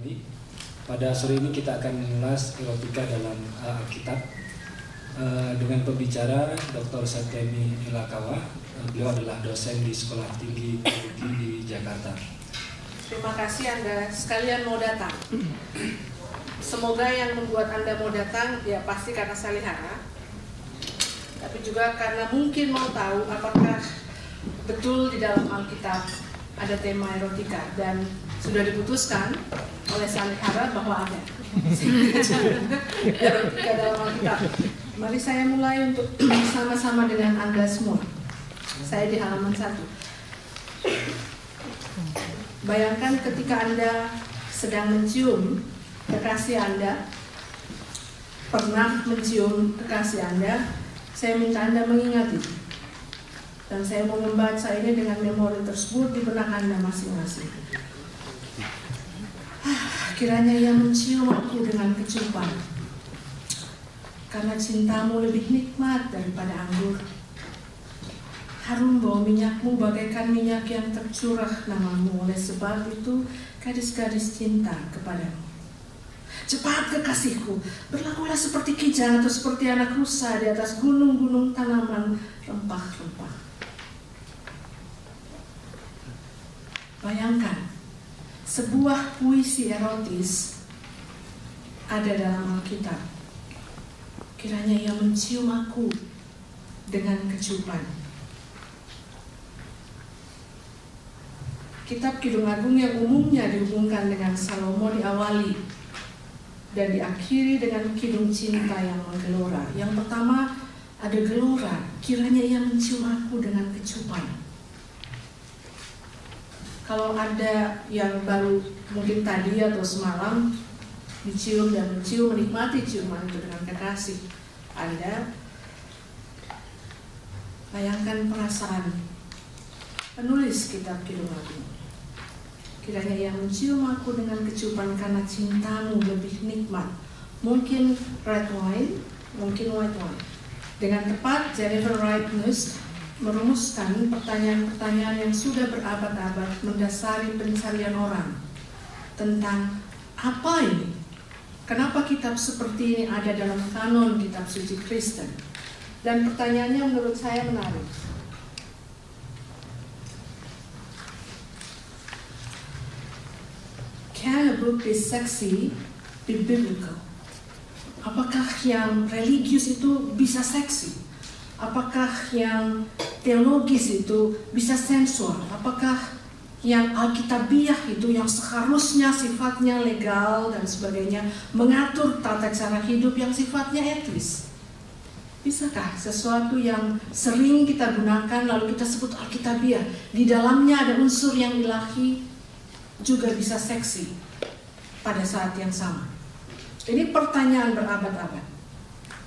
kembali. Pada sore ini kita akan mengulas erotika dalam Alkitab dengan pembicara Dr. Satyami Nilakawa. Beliau adalah dosen di Sekolah Tinggi Teologi di Jakarta. Terima kasih Anda sekalian mau datang. Semoga yang membuat Anda mau datang ya pasti karena salihara, tapi juga karena mungkin mau tahu apakah betul di dalam Alkitab ada tema erotika, dan sudah diputuskan oleh salihara bahwa ada erotika dalam Alkitab. Mari saya mulai untuk sama-sama dengan Anda semua. Saya di halaman 1. Bayangkan ketika Anda sedang mencium kekasih Anda, pernah mencium kekasih Anda, saya minta Anda mengingat itu. Dan saya mau membaca ini dengan memori tersebut di benak Anda masing-masing. Kiranya ia mencium aku dengan kecupan, karena cintamu lebih nikmat daripada anggur. Harum bau minyakmu bagaikan minyak yang tercurah namamu, oleh sebab itu gadis-gadis cinta kepadamu. Cepat kekasihku, berlakulah seperti kijang atau seperti anak rusa di atas gunung-gunung tanaman rempah-rempah. Bayangkan, sebuah puisi erotis ada dalam Alkitab. Kiranya ia mencium aku dengan kecupan. Kitab Kidung Agung yang umumnya dihubungkan dengan Salomo diawali dan diakhiri dengan kidung cinta yang menggelora. Yang pertama ada gelora, kiranya ia mencium aku dengan kecupan. Kalau ada yang baru mungkin tadi atau semalam dicium dan mencium, menikmati ciuman itu dengan kekasih Anda, bayangkan perasaan penulis kitab Kidung Agung. Kiranya ia mencium aku dengan kecupan karena cintamu lebih nikmat. Mungkin red wine, mungkin white wine. Dengan tepat Jennifer Wright merumuskan pertanyaan-pertanyaan yang sudah berabad-abad mendasari pencarian orang tentang apa ini? Kenapa kitab seperti ini ada dalam kanon kitab suci Kristen? Dan pertanyaannya menurut saya menarik. Can a book be sexy, be biblical? Apakah yang religius itu bisa seksi? Apakah yang teologis itu bisa sensual? Apakah yang alkitabiah itu yang seharusnya sifatnya legal dan sebagainya mengatur tata cara hidup yang sifatnya etis? Bisakah sesuatu yang sering kita gunakan lalu kita sebut alkitabiah, di dalamnya ada unsur yang ilahi, juga bisa seksi pada saat yang sama? Ini pertanyaan berabad-abad.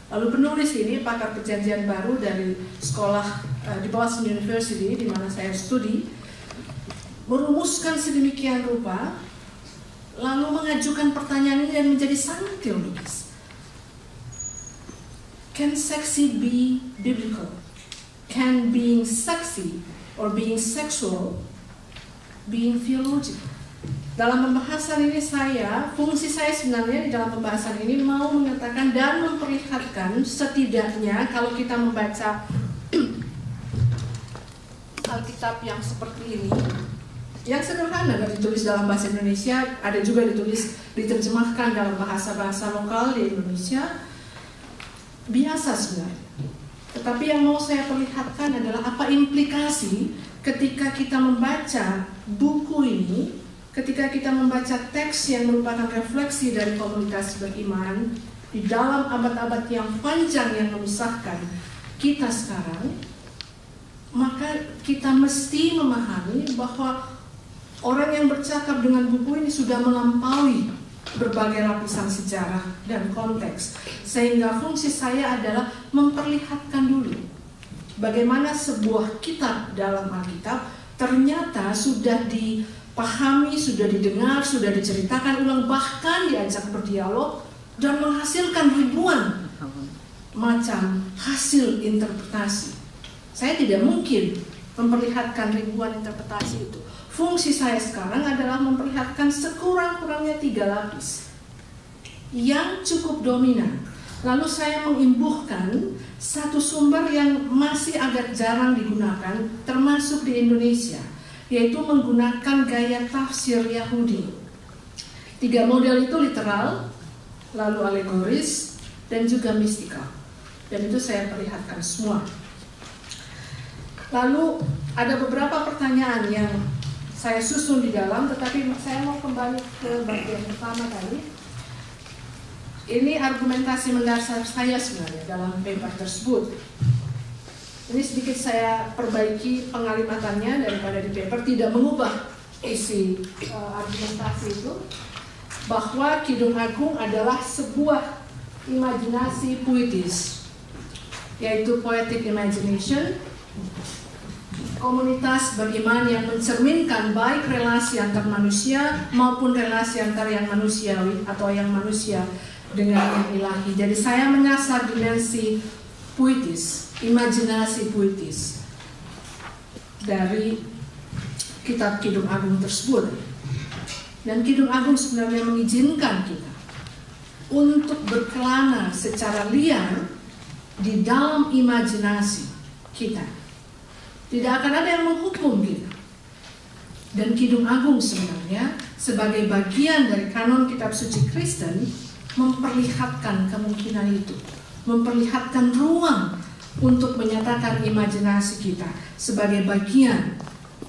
Lalu penulis ini pakar perjanjian baru dari sekolah di Boston University di mana saya studi, merumuskan sedemikian rupa, lalu mengajukan pertanyaan ini dan menjadi sangat teologis. Can sexy be biblical? Can being sexy or being sexual being theological? Dalam pembahasan ini fungsi saya sebenarnya di dalam pembahasan ini mau mengatakan dan memperlihatkan setidaknya kalau kita membaca Alkitab yang seperti ini, yang sederhana dan ditulis dalam bahasa Indonesia, ada juga diterjemahkan dalam bahasa-bahasa lokal di Indonesia, biasa sebenarnya. Tetapi yang mau saya perlihatkan adalah apa implikasi ketika kita membaca buku ini, ketika kita membaca teks yang merupakan refleksi dari komunitas beriman di dalam abad-abad yang panjang yang memisahkan kita sekarang, maka kita mesti memahami bahwa orang yang bercakap dengan buku ini sudah melampaui berbagai lapisan sejarah dan konteks, sehingga fungsi saya adalah memperlihatkan dulu bagaimana sebuah kitab dalam Alkitab ternyata sudah dipahami, sudah didengar, sudah diceritakan ulang, bahkan diajak berdialog dan menghasilkan ribuan macam hasil interpretasi. Saya tidak mungkin memperlihatkan ribuan interpretasi itu. fungsi saya sekarang adalah memperlihatkan sekurang-kurangnya 3 lapis yang cukup dominan. Lalu saya mengimbuhkan satu sumber yang masih agak jarang digunakan, termasuk di Indonesia, yaitu menggunakan gaya tafsir Yahudi. 3 model itu literal, lalu alegoris, dan juga mistikal. Dan itu saya perlihatkan semua. Lalu ada beberapa pertanyaan yang saya susun di dalam, tetapi saya mau kembali ke bagian pertama tadi. Ini argumentasi mendasar saya sebenarnya dalam paper tersebut. Ini sedikit saya perbaiki pengalimatannya daripada di paper, tidak mengubah isi argumentasi itu, bahwa Kidung Agung adalah sebuah imajinasi puitis, yaitu poetic imagination, komunitas beriman yang mencerminkan baik relasi antar manusia maupun relasi antar yang manusiawi atau yang manusia dengan yang ilahi. Jadi saya menyasar dimensi puitis, imajinasi puitis dari kitab Kidung Agung tersebut. Dan Kidung Agung sebenarnya mengizinkan kita untuk berkelana secara liar di dalam imajinasi kita. Tidak akan ada yang menghukum kita. Dan Kidung Agung sebenarnya sebagai bagian dari kanon kitab suci Kristen memperlihatkan kemungkinan itu, memperlihatkan ruang untuk menyatakan imajinasi kita sebagai bagian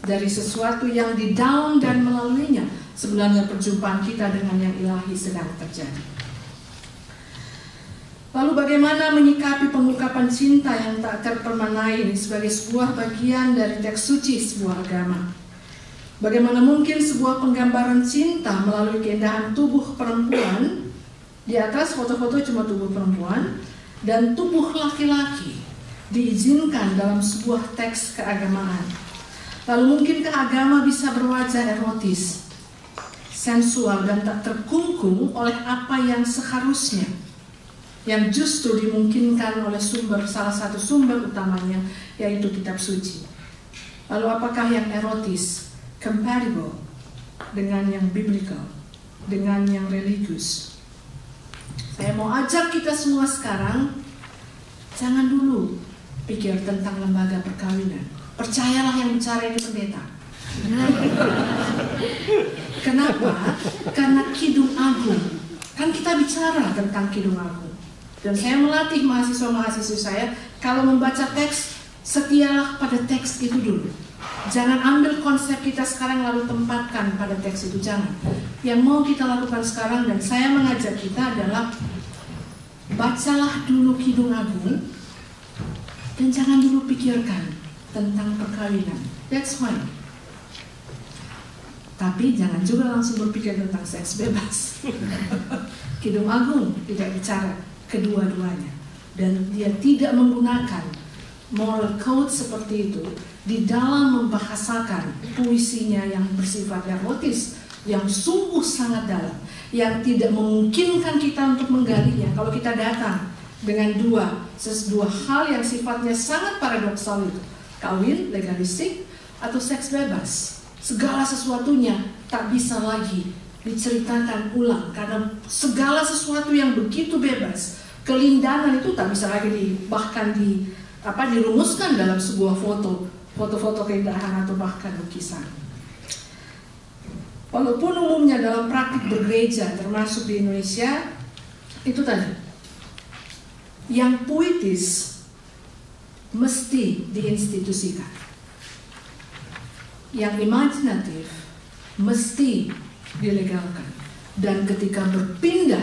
dari sesuatu yang di dalam dan melaluinya sebenarnya perjumpaan kita dengan yang ilahi sedang terjadi. Lalu bagaimana menyikapi pengungkapan cinta yang tak terpermanai ini sebagai sebuah bagian dari teks suci sebuah agama? Bagaimana mungkin sebuah penggambaran cinta melalui keindahan tubuh perempuan, di atas foto-foto cuma tubuh perempuan, dan tubuh laki-laki diizinkan dalam sebuah teks keagamaan? Lalu mungkinkah agama bisa berwajah erotis, sensual, dan tak terkungkung oleh apa yang seharusnya, yang justru dimungkinkan oleh salah satu sumber utamanya, yaitu kitab suci? Lalu apakah yang erotis compatible dengan yang biblical, dengan yang religius? Saya mau ajak kita semua sekarang, jangan dulu pikir tentang lembaga perkawinan. Percayalah yang bicara ini pendeta. Kenapa? Karena Kidung Agung. Kan kita bicara tentang Kidung Agung. Dan saya melatih mahasiswa-mahasiswa saya, kalau membaca teks, setialah pada teks itu dulu. Jangan ambil konsep kita sekarang lalu tempatkan pada teks itu, jangan. Yang mau kita lakukan sekarang, dan saya mengajak kita adalah bacalah dulu Kidung Agung dan jangan dulu pikirkan tentang perkawinan. That's fine. Tapi jangan juga langsung berpikir tentang seks bebas. Kidung Agung tidak bicara kedua-duanya, dan dia tidak menggunakan moral code seperti itu di dalam membahasakan puisinya yang bersifat erotis, yang sungguh sangat dalam, yang tidak memungkinkan kita untuk menggalinya. Kalau kita datang dengan dua hal yang sifatnya sangat paradoksal itu, kawin legalistik atau seks bebas, segala sesuatunya tak bisa lagi diceritakan ulang karena segala sesuatu yang begitu bebas, kelindahan itu tak bisa lagi bahkan dirumuskan dalam sebuah foto keindahan atau bahkan lukisan. Walaupun umumnya dalam praktik bergereja, termasuk di Indonesia, itu tadi, yang puitis mesti diinstitusikan, yang imajinatif mesti dilegalkan. Dan ketika berpindah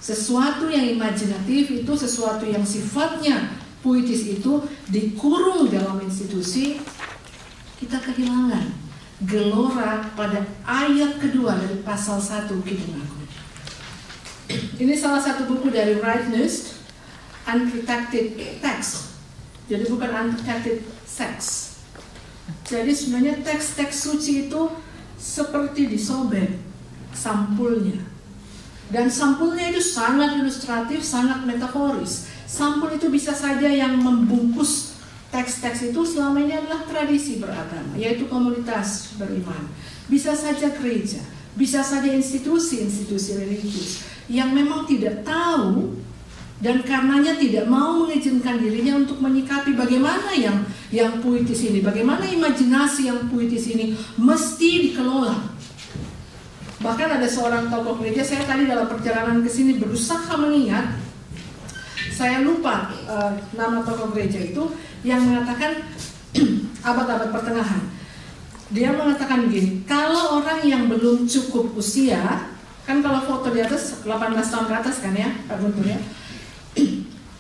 sesuatu yang imajinatif itu, sesuatu yang sifatnya puitis itu dikurung dalam institusi, kita kehilangan gelora pada ayat kedua dari pasal 1 Kidung Agung. Ini salah satu buku dari Rightness, Unprotected Text. Jadi bukan unprotected sex. Jadi sebenarnya teks-teks suci itu seperti disobek sampulnya. Dan sampulnya itu sangat ilustratif, sangat metaforis. Sampul itu bisa saja yang membungkus teks teks-teks itu selama ini adalah tradisi beragama, yaitu komunitas beriman. Bisa saja gereja, bisa saja institusi-institusi religius yang memang tidak tahu dan karenanya tidak mau mengizinkan dirinya untuk menyikapi bagaimana yang puitis ini, bagaimana imajinasi yang puitis ini mesti dikelola. Bahkan ada seorang tokoh gereja, saya tadi dalam perjalanan ke sini berusaha mengingat, saya lupa nama tokoh gereja itu, yang mengatakan abad-abad pertengahan. Dia mengatakan begini, kalau orang yang belum cukup usia, kan kalau foto di atas 18 tahun ke atas kan ya Pak Guntur ya,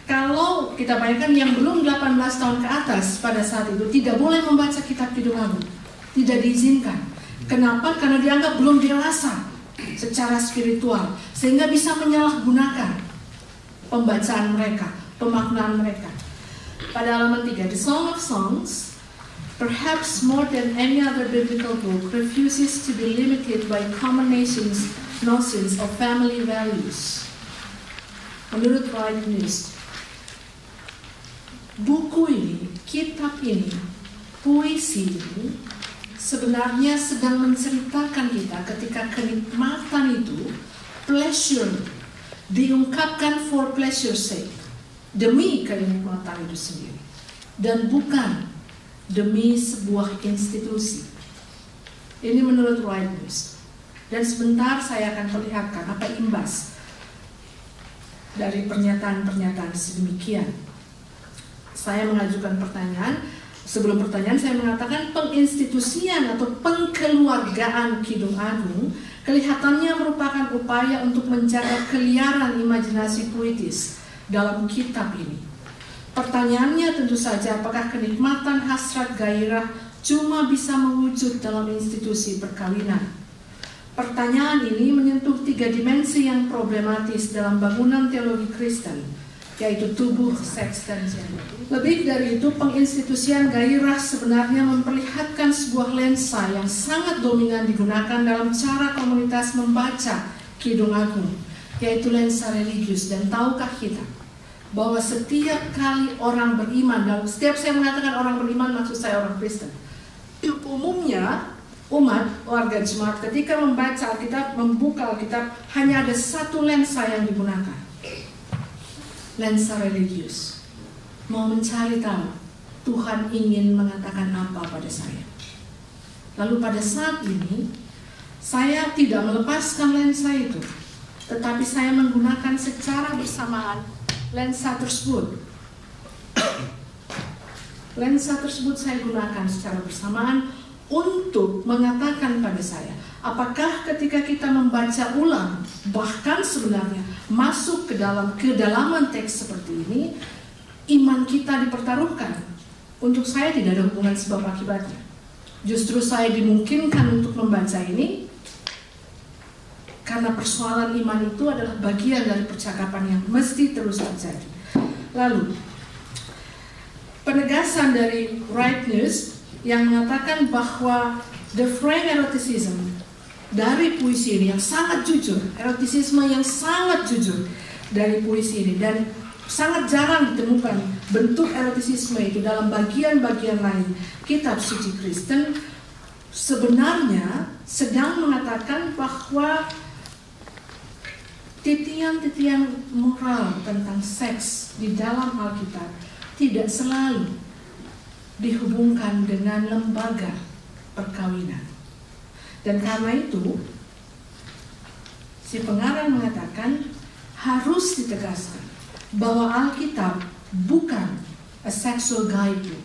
kalau kita bayangkan yang belum 18 tahun ke atas pada saat itu tidak boleh membaca kitab Kidung Agung, tidak diizinkan. Kenapa? Karena dianggap belum dewasa secara spiritual, sehingga bisa menyalahgunakan pembacaan mereka, pemaknaan mereka. Pada halaman 3, The Song of Songs, perhaps more than any other biblical book, refuses to be limited by common notions of family values. Menurut Right News, buku ini, kitab ini, puisi ini sebenarnya sedang menceritakan kita ketika kenikmatan itu, pleasure, diungkapkan for pleasure sake, demi kenikmatan itu sendiri, dan bukan demi sebuah institusi. Ini menurut Right News. Dan sebentar saya akan perlihatkan apa imbas dari pernyataan-pernyataan sedemikian. Saya mengajukan pertanyaan. Sebelum pertanyaan saya mengatakan penginstitusian atau pengkeluargaan Kidung Agung kelihatannya merupakan upaya untuk menjaga keliaran imajinasi puitis dalam kitab ini. Pertanyaannya tentu saja, apakah kenikmatan hasrat gairah cuma bisa mewujud dalam institusi perkawinan? Pertanyaan ini menyentuh 3 dimensi yang problematis dalam bangunan teologi Kristen, yaitu tubuh, seks, dan gender. Lebih dari itu, penginstitusian gairah sebenarnya memperlihatkan sebuah lensa yang sangat dominan digunakan dalam cara komunitas membaca Kidung Agung, yaitu lensa religius. Dan tahukah kita bahwa setiap kali orang beriman, dalam setiap saya mengatakan orang beriman, maksud saya orang Kristen, umumnya umat warga jemaat ketika membaca Alkitab, membuka Alkitab, hanya ada satu lensa yang digunakan, lensa religius. Mau mencari tahu Tuhan ingin mengatakan apa pada saya. Lalu pada saat ini saya tidak melepaskan lensa itu, tetapi saya menggunakan secara bersamaan lensa tersebut. Lensa tersebut saya gunakan secara bersamaan untuk mengatakan pada saya, apakah ketika kita membaca ulang, bahkan sebenarnya masuk ke dalam kedalaman teks seperti ini, iman kita dipertaruhkan. Untuk saya tidak ada hubungan sebab akibatnya. Justru saya dimungkinkan untuk membaca ini karena persoalan iman itu adalah bagian dari percakapan yang mesti terus terjadi. Lalu, penegasan dari Right News yang mengatakan bahwa the frank eroticism dari puisi ini yang sangat jujur, erotisisme yang sangat jujur dari puisi ini, dan sangat jarang ditemukan bentuk erotisisme itu dalam bagian-bagian lain kitab suci Kristen, sebenarnya sedang mengatakan bahwa titian-titian moral tentang seks di dalam Alkitab tidak selalu dihubungkan dengan lembaga perkawinan. Dan karena itu, si pengarang mengatakan harus ditegaskan bahwa Alkitab bukan a sexual guidebook.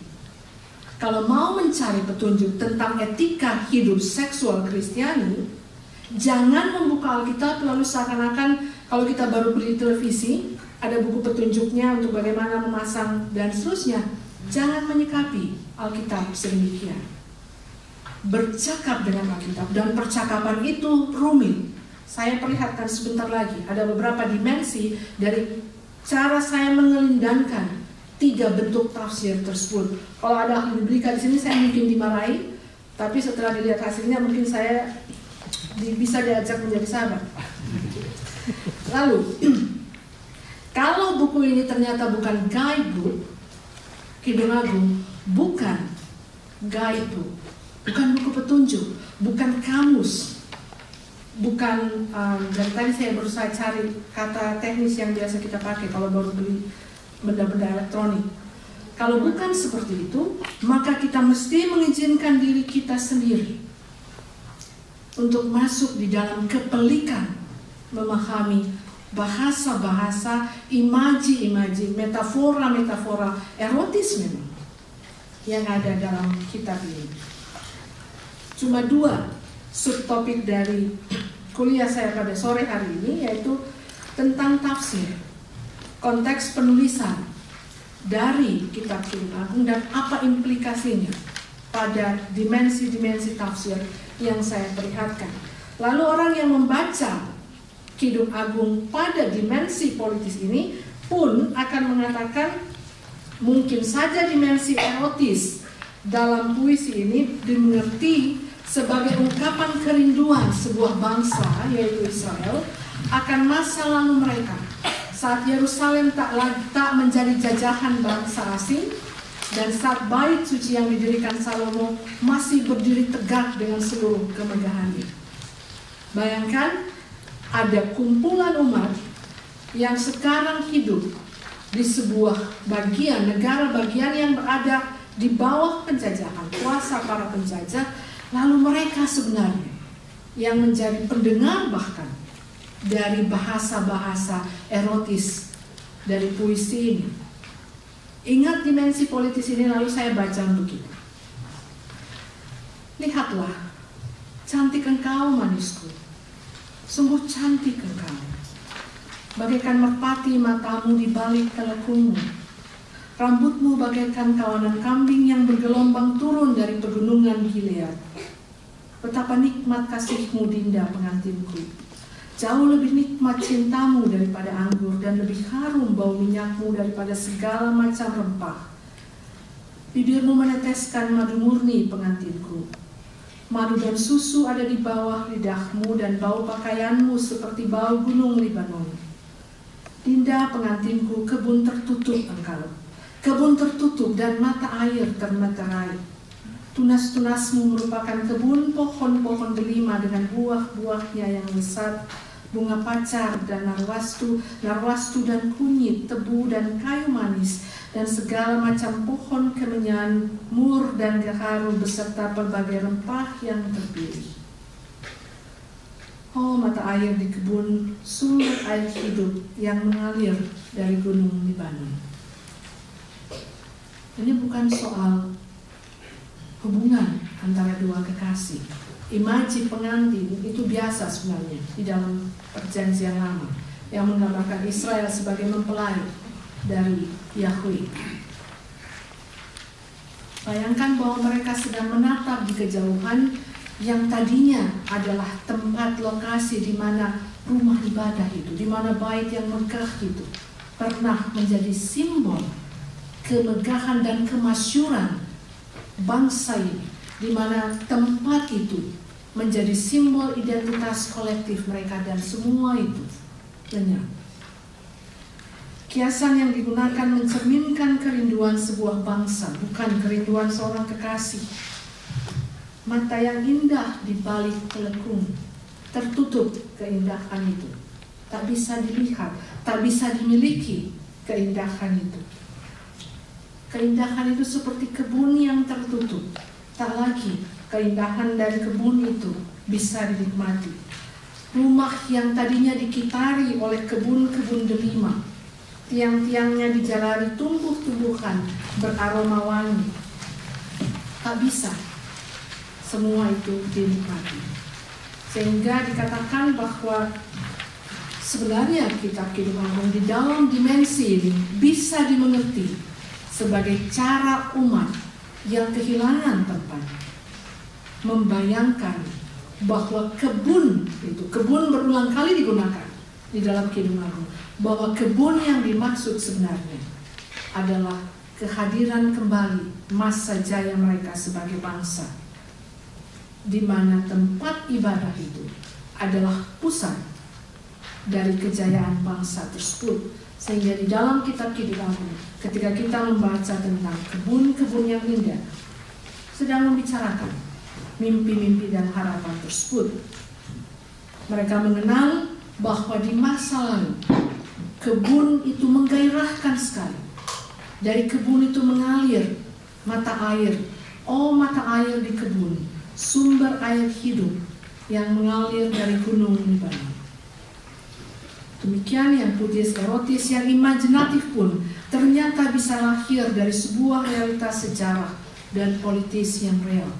Kalau mau mencari petunjuk tentang etika hidup seksual Kristiani, jangan membuka Alkitab lalu seakan-akan kalau kita baru beli televisi, ada buku petunjuknya untuk bagaimana memasang dan seterusnya. Jangan menyikapi Alkitab sedemikian. Bercakap dengan Alkitab, dan percakapan itu rumit. Saya perlihatkan sebentar lagi, ada beberapa dimensi dari cara saya mengelindangkan 3 bentuk tafsir tersebut. Kalau ada ahli biblika di sini, saya mungkin dimarahi, tapi setelah dilihat hasilnya mungkin saya bisa diajak menjadi sahabat. Lalu, kalau buku ini ternyata bukan guidebook Kidung Agung, bukan guidebook, bukan buku petunjuk, bukan kamus, bukan dari tadi saya berusaha cari kata teknis yang biasa kita pakai kalau baru beli benda-benda elektronik. Kalau bukan seperti itu, maka kita mesti mengizinkan diri kita sendiri untuk masuk di dalam kepelikan, memahami bahasa-bahasa, imaji-imaji, metafora-metafora erotis memang yang ada dalam kitab ini. Cuma 2 subtopik dari kuliah saya pada sore hari ini, yaitu tentang tafsir, konteks penulisan dari kitab Kidung Agung dan apa implikasinya pada dimensi-dimensi tafsir yang saya perlihatkan. Lalu orang yang membaca Kidung Agung pada dimensi politis ini pun akan mengatakan mungkin saja dimensi erotis dalam puisi ini dimengerti sebagai ungkapan kerinduan sebuah bangsa, yaitu Israel, akan masa lalu mereka saat Yerusalem tak menjadi jajahan bangsa asing, dan saat bait suci yang didirikan Salomo masih berdiri tegak dengan seluruh kemegahannya. Bayangkan ada kumpulan umat yang sekarang hidup di sebuah bagian, negara bagian yang berada di bawah penjajahan, kuasa para penjajah, lalu mereka sebenarnya yang menjadi pendengar bahkan dari bahasa-bahasa erotis dari puisi ini. Ingat dimensi politis ini, lalu saya baca untuk kita. Lihatlah, cantik engkau manisku, sungguh cantik engkau. Bagaikan merpati matamu di balik telekungmu. Rambutmu bagaikan kawanan kambing yang bergelombang turun dari pegunungan Gilead. Betapa nikmat kasihmu, Dinda pengantinku. Jauh lebih nikmat cintamu daripada anggur, dan lebih harum bau minyakmu daripada segala macam rempah. Bibirmu meneteskan madu murni, pengantinku. Madu dan susu ada di bawah lidahmu, dan bau pakaianmu seperti bau gunung Libanon. Dinda pengantinku, kebun tertutup engkau, kebun tertutup dan mata air termeterai. Tunas-tunasmu merupakan kebun pohon-pohon delima dengan buah-buahnya yang lesat, bunga pacar dan narwastu, narwastu dan kunyit, tebu dan kayu manis, dan segala macam pohon kemenyan, mur dan gaharu beserta berbagai rempah yang terpilih. Oh, mata air di kebun, sumber air hidup yang mengalir dari gunung Libanon. Ini bukan soal hubungan antara dua kekasih. Imaji pengantin itu biasa sebenarnya di dalam perjanjian lama, yang menggambarkan Israel sebagai mempelai dari Yahweh. Bayangkan bahwa mereka sedang menatap di kejauhan yang tadinya adalah tempat lokasi di mana rumah ibadah itu, di mana bait yang megah itu pernah menjadi simbol kemegahan dan kemasyuran bangsa ini, di mana tempat itu menjadi simbol identitas kolektif mereka, dan semua itu lenyap. Kiasan yang digunakan mencerminkan kerinduan sebuah bangsa, bukan kerinduan seorang kekasih. Mata yang indah di balik telekung, tertutup keindahan itu. Tak bisa dilihat, tak bisa dimiliki keindahan itu. Keindahan itu seperti kebun yang tertutup. Tak lagi keindahan dari kebun itu bisa dinikmati. Rumah yang tadinya dikitari oleh kebun-kebun delima, tiang-tiangnya dijalari tumbuh-tumbuhan beraroma wangi, tak bisa semua itu dinikmati. Sehingga dikatakan bahwa sebenarnya kitab Kidung Agung di dalam dimensi ini bisa dimengerti sebagai cara umat yang kehilangan tempat membayangkan bahwa kebun itu, kebun berulang kali digunakan di dalam Kidung Agung, bahwa kebun yang dimaksud sebenarnya adalah kehadiran kembali masa jaya mereka sebagai bangsa, di mana tempat ibadah itu adalah pusat dari kejayaan bangsa tersebut, Sehingga di dalam kitab Kidung Agung, ketika kita membaca tentang kebun-kebun yang indah, sedang membicarakan mimpi-mimpi dan harapan tersebut. Mereka mengenal bahwa di masa lalu kebun itu menggairahkan sekali. Dari kebun itu mengalir mata air. Oh, mata air di kebun, sumber air hidup yang mengalir dari gunung Libanon. Demikian yang puitis, erotis, yang imajinatif pun ternyata bisa lahir dari sebuah realitas sejarah dan politis yang real.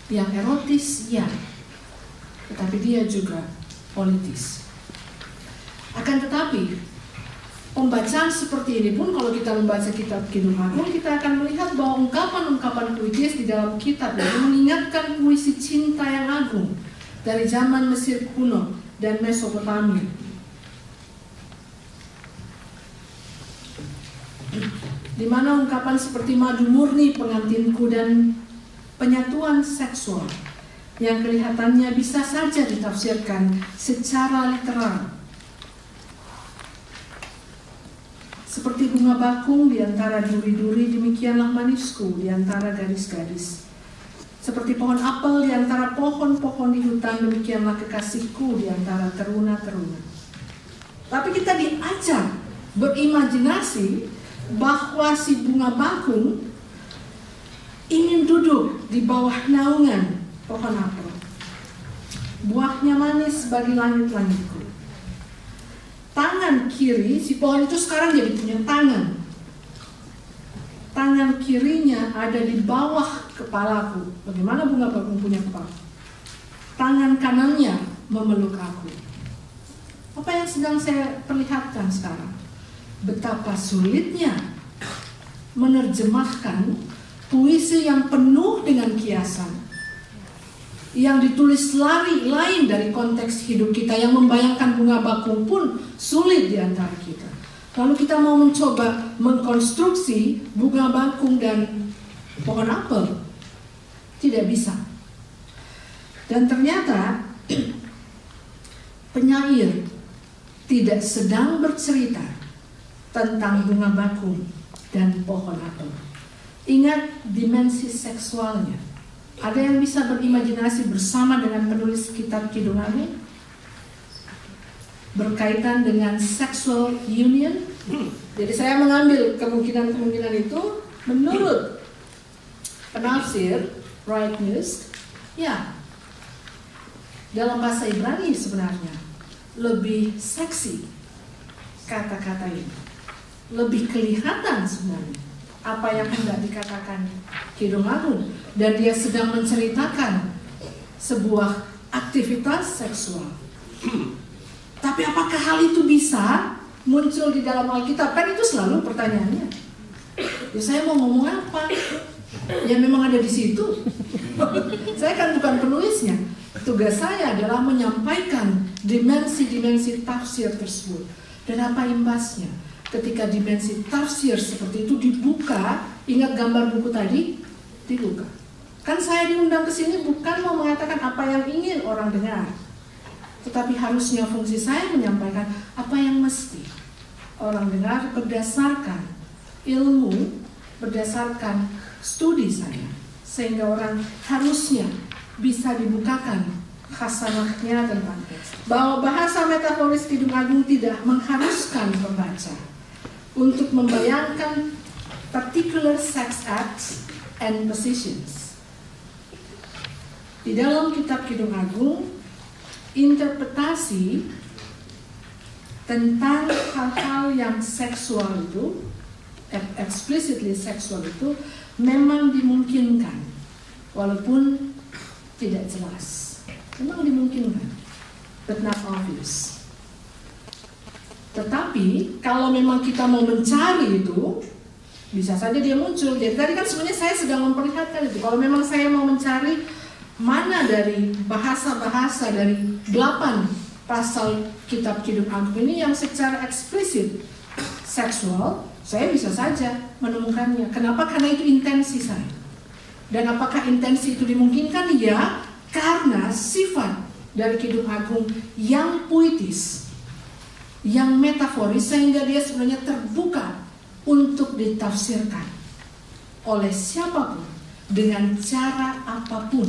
Yang erotis, ya, tetapi dia juga politis. Akan tetapi, pembacaan seperti ini pun, kalau kita membaca kitab Kidung Agung, kita akan melihat bahwa ungkapan-ungkapan puitis di dalam kitab ini mengingatkan puisi cinta yang agung dari zaman Mesir kuno dan Mesopotamia. Di mana ungkapan seperti madu murni pengantinku dan penyatuan seksual yang kelihatannya bisa saja ditafsirkan secara literal. Seperti bunga bakung di antara duri-duri, demikianlah manisku di antara gadis-gadis. Seperti pohon apel di antara pohon-pohon di hutan, demikianlah kekasihku di antara teruna-teruna. Tapi kita diajak berimajinasi bahwa si bunga bakung ingin duduk di bawah naungan pohon apel. Buahnya manis bagi langit-langitku. Tangan kiri, si pohon itu sekarang jadi punya tangan. Tangan kirinya ada di bawah kepalaku. Bagaimana bunga bakung punya kepala? Tangan kanannya memeluk aku. Apa yang sedang saya perlihatkan sekarang? Betapa sulitnya menerjemahkan puisi yang penuh dengan kiasan, yang ditulis lain dari konteks hidup kita, yang membayangkan bunga bakung pun sulit di antara kita. Lalu kita mau mencoba mengkonstruksi bunga bakung dan pohon apel, tidak bisa. Dan ternyata penyair tidak sedang bercerita tentang bunga bakung dan pohon apel. Ingat dimensi seksualnya. Ada yang bisa berimajinasi bersama dengan penulis kitab Kidung Agung berkaitan dengan sexual union? Jadi saya mengambil kemungkinan-kemungkinan itu menurut penafsir Rightness, ya, dalam bahasa Ibrani sebenarnya lebih seksi kata-kata ini, lebih kelihatan sebenarnya apa yang hendak dikatakan Kidung Agung, dan dia sedang menceritakan sebuah aktivitas seksual. Tapi apakah hal itu bisa muncul di dalam Alkitab? Kan itu selalu pertanyaannya. Ya, saya mau ngomong apa? Ya memang ada di situ. Saya kan bukan penulisnya. Tugas saya adalah menyampaikan dimensi-dimensi tafsir tersebut. Dan apa imbasnya? Ketika dimensi tafsir seperti itu dibuka, ingat gambar buku tadi? Dibuka. Kan saya diundang ke sini bukan mau mengatakan apa yang ingin orang dengar, tetapi harusnya fungsi saya menyampaikan apa yang mesti orang dengar berdasarkan ilmu, berdasarkan studi saya, sehingga orang harusnya bisa dibukakan khasanahnya tentang bahwa bahasa metaforis Kidung Agung tidak mengharuskan pembaca untuk membayangkan particular sex acts and positions. Di dalam kitab Kidung Agung, interpretasi tentang hal-hal yang seksual itu, explicitly seksual itu, memang dimungkinkan, walaupun tidak jelas. Memang dimungkinkan, but not obvious. Tetapi kalau memang kita mau mencari itu, bisa saja dia muncul. Jadi tadi kan sebenarnya saya sedang memperlihatkan itu. Kalau memang saya mau mencari mana dari bahasa-bahasa dari 8 pasal kitab Kidung Agung ini yang secara eksplisit seksual, saya bisa saja menemukannya. Kenapa? Karena itu intensi saya. Dan apakah intensi itu dimungkinkan? Ya, karena sifat dari Kidung Agung yang puitis, yang metaforis sehingga dia sebenarnya terbuka untuk ditafsirkan oleh siapapun dengan cara apapun.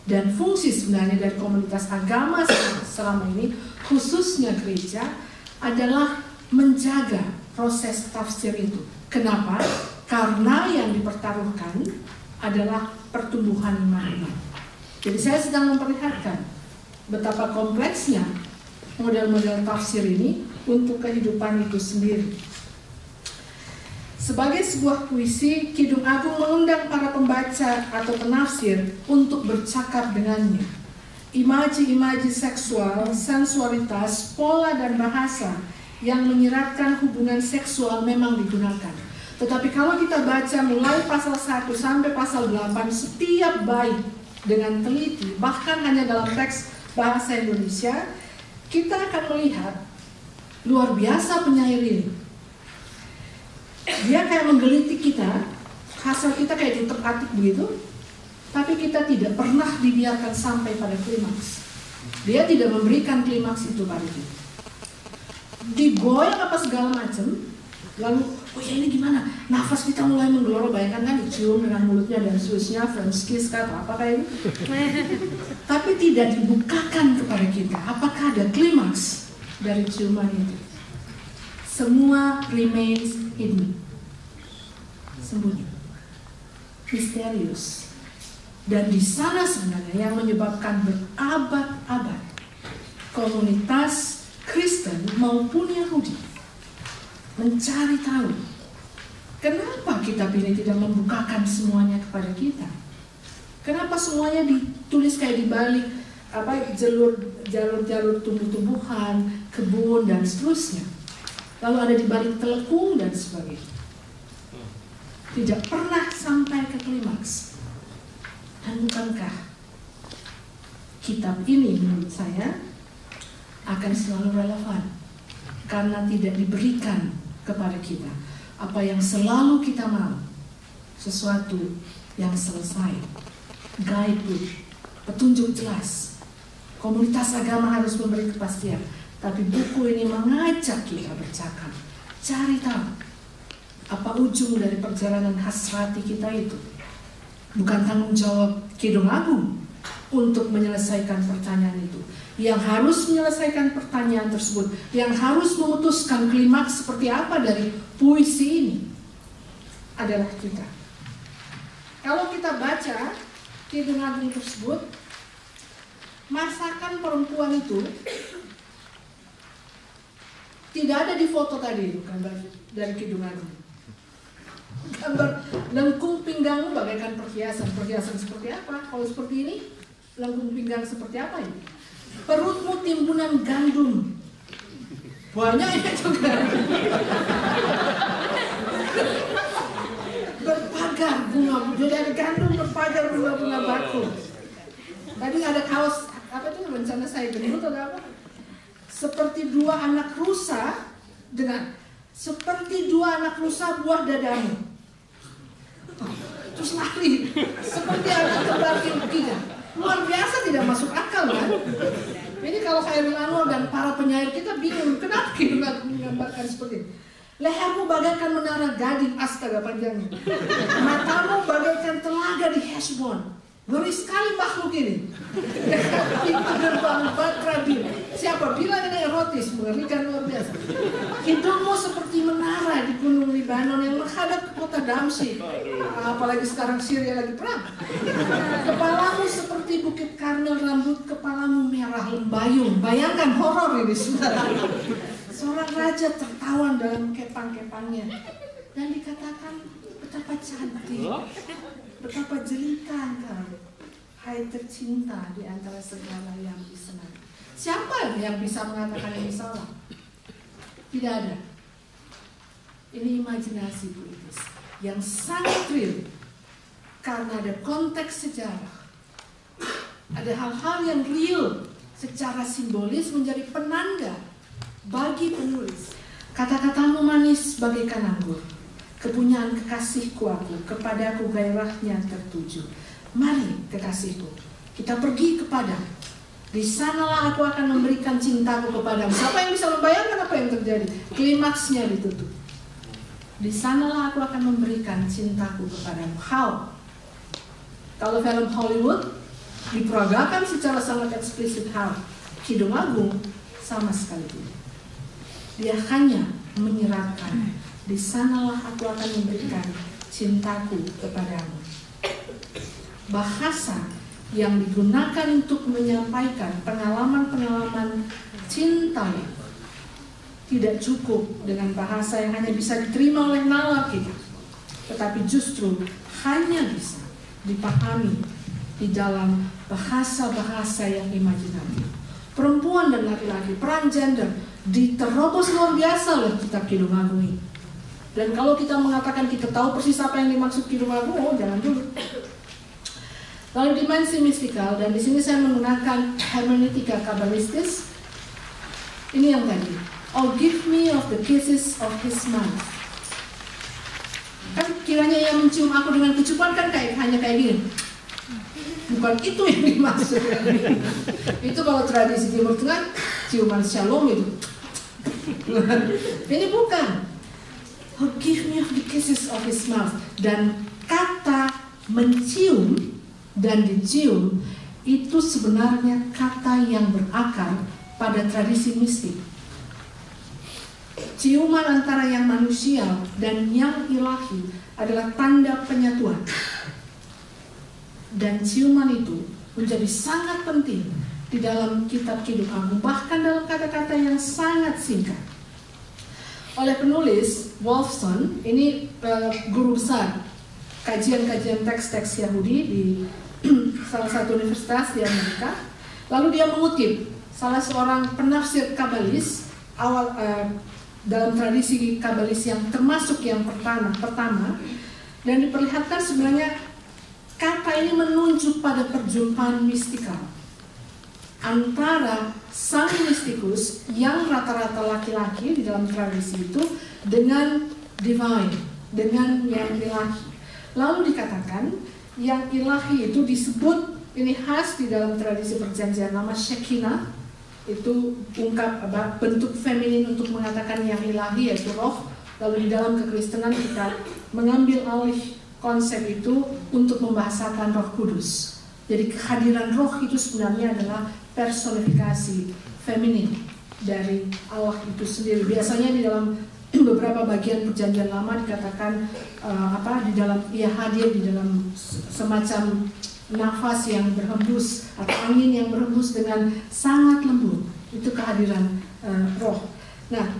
Dan fungsi sebenarnya dari komunitas agama selama ini, khususnya gereja, adalah menjaga proses tafsir itu. Kenapa? Karena yang dipertaruhkan adalah pertumbuhan iman. Jadi saya sedang memperlihatkan betapa kompleksnya model-model tafsir ini untuk kehidupan itu sendiri. Sebagai sebuah puisi, Kidung Agung mengundang para pembaca atau penafsir untuk bercakap dengannya. Imaji-imaji seksual, sensualitas, pola dan bahasa yang menyiratkan hubungan seksual memang digunakan. Tetapi kalau kita baca mulai pasal 1 sampai pasal 8, setiap bait dengan teliti, bahkan hanya dalam teks bahasa Indonesia, kita akan melihat luar biasa penyair ini. Dia kayak menggelitik kita, hasil kita kayak diutak-atik begitu, tapi kita tidak pernah dibiarkan sampai pada klimaks. Dia tidak memberikan klimaks itu pada kita. Digoyang apa segala macam, lalu, oh ya ini gimana? Nafas kita mulai menggelora, bayangkan kan dicium dengan mulutnya dan seterusnya, French kiss atau apa kayak itu. Tapi tidak dibukakan kepada kita. Apakah ada klimaks dari ciuman itu? Semua remains hidden, sembunyi, misterius. Dan di sana sebenarnya yang menyebabkan berabad-abad komunitas Kristen maupun Yahudi mencari tahu kenapa kitab ini tidak membukakan semuanya kepada kita. Kenapa semuanya ditulis kayak di balik jalur-jalur tumbuh-tumbuhan, kebun dan seterusnya. Lalu ada di balik telekung dan sebagainya. Tidak pernah sampai ke klimaks. Dan bukankah kitab ini menurut saya akan selalu relevan karena tidak diberikan kepada kita apa yang selalu kita mau, sesuatu yang selesai, guidebook, petunjuk jelas. Komunitas agama harus memberi kepastian. Tapi buku ini mengajak kita bercakap, cari tahu apa ujung dari perjalanan hasrati kita itu. Bukan tanggung jawab Kidung Agung untuk menyelesaikan pertanyaan itu. Yang harus menyelesaikan pertanyaan tersebut, yang harus memutuskan klimaks seperti apa dari puisi ini adalah kita. Kalau kita baca Kidung Agung tersebut, masakan perempuan itu tidak ada di foto tadi itu gambar dari Kidung Agung. Gambar lengkung pinggangmu bagaikan perhiasan. Perhiasan seperti apa? Kalau seperti ini, lengkung pinggang seperti apa ini? Perutmu timbunan gandum. Banyak ya juga. Berpagar bunga, jadi ada gandum berpagar bunga-bunga bakung. Tadi ada kaos apa tuh rencana saya gendut atau apa? Seperti dua anak rusa seperti dua anak rusa buah dadamu. Terus lari seperti anak kembar tiga. Luar biasa, tidak masuk akal kan? Ini kalau Khairul Anwar dan para penyair kita bingung kenapa kita menggambarkan seperti ini. Lehermu bagaikan menara Gading, astaga panjangnya. Matamu bagaikan telaga di Heshbon. Ngeri sekali makhluk ini. Pintu gerbang Batrabil. Siapa bilang ini erotis? Mengerikan luar biasa. Hidungmu seperti menara di gunung Libanon yang menghadap ke kota Damsyik. Apalagi sekarang Syria lagi perang. Kepalamu seperti bukit Karmel, rambut kepalamu merah lembayung. Bayangkan horor ini saudara. Seorang raja tertawan dalam kepang-kepangnya. Dan dikatakan betapa cantik. Betapa jelita engkau, hai tercinta di antara segala yang disenangi. Siapa yang bisa mengatakan ini salah? Tidak ada. Ini imajinasi puitis yang sangat real karena ada konteks sejarah. Ada hal-hal yang real secara simbolis menjadi penanda bagi penulis. Kata-katamu manis bagaikan anggur. Kepunyaan kekasihku aku, kepadaku gairahnya tertuju. Mari kekasihku, kita pergi ke padang Di sanalah aku akan memberikan cintaku kepadamu. Siapa yang bisa membayangkan apa yang terjadi? Klimaksnya ditutup. Di sanalah aku akan memberikan cintaku kepadamu. How? Kalau film Hollywood diperagakan secara sangat eksplisit how. Kidung Agung sama sekali tidak. Dia hanya menyeratkan, di sanalah aku akan memberikan cintaku kepadamu. Bahasa yang digunakan untuk menyampaikan pengalaman-pengalaman cinta tidak cukup dengan bahasa yang hanya bisa diterima oleh nalar kita, tetapi justru hanya bisa dipahami di dalam bahasa-bahasa yang imajinatif. Perempuan dan laki-laki, peran gender diterobos luar biasa oleh kitab Kidung Agung ini. Dan kalau kita mengatakan kita tahu persis apa yang dimaksud Kidung Agung, oh jangan dulu. Lalu dimensi mistikal, dan di sini saya menggunakan hermeneutika kabalistis. Ini yang tadi. Oh, give me of the kisses of his mouth. Kan kiranya yang mencium aku dengan kecupan kan hanya kayak gini. Bukan itu yang dimaksud. Itu kalau tradisi Timur Tengah ciuman shalom itu. Ini bukan. Oh, give me of the kisses of his mouth. Dan kata mencium dan dicium itu sebenarnya kata yang berakar pada tradisi mistik. Ciuman antara yang manusia dan yang ilahi adalah tanda penyatuan. Dan ciuman itu menjadi sangat penting di dalam kitab Kidung Agung, bahkan dalam kata-kata yang sangat singkat. Oleh penulis Wolfson, ini guru besar kajian-kajian teks-teks Yahudi di salah satu universitas di Amerika. Lalu dia mengutip salah seorang penafsir kabalis awal dalam tradisi kabalis yang termasuk yang pertama, dan diperlihatkan sebenarnya kata ini menunjuk pada perjumpaan mistikal antara sang mistikus yang rata-rata laki-laki di dalam tradisi itu dengan divine, dengan yang ilahi. Lalu dikatakan yang ilahi itu disebut, ini khas di dalam tradisi perjanjian lama, Shekinah. Itu ungkap bentuk feminin untuk mengatakan yang ilahi, yaitu roh. Lalu di dalam kekristenan kita mengambil alih konsep itu untuk membahasakan Roh Kudus. Jadi kehadiran roh itu sebenarnya adalah personifikasi feminin dari Allah itu sendiri. Biasanya di dalam beberapa bagian perjanjian lama dikatakan di dalam ia hadir di dalam semacam nafas yang berhembus atau angin yang berhembus dengan sangat lembut. Itu kehadiran roh. Nah,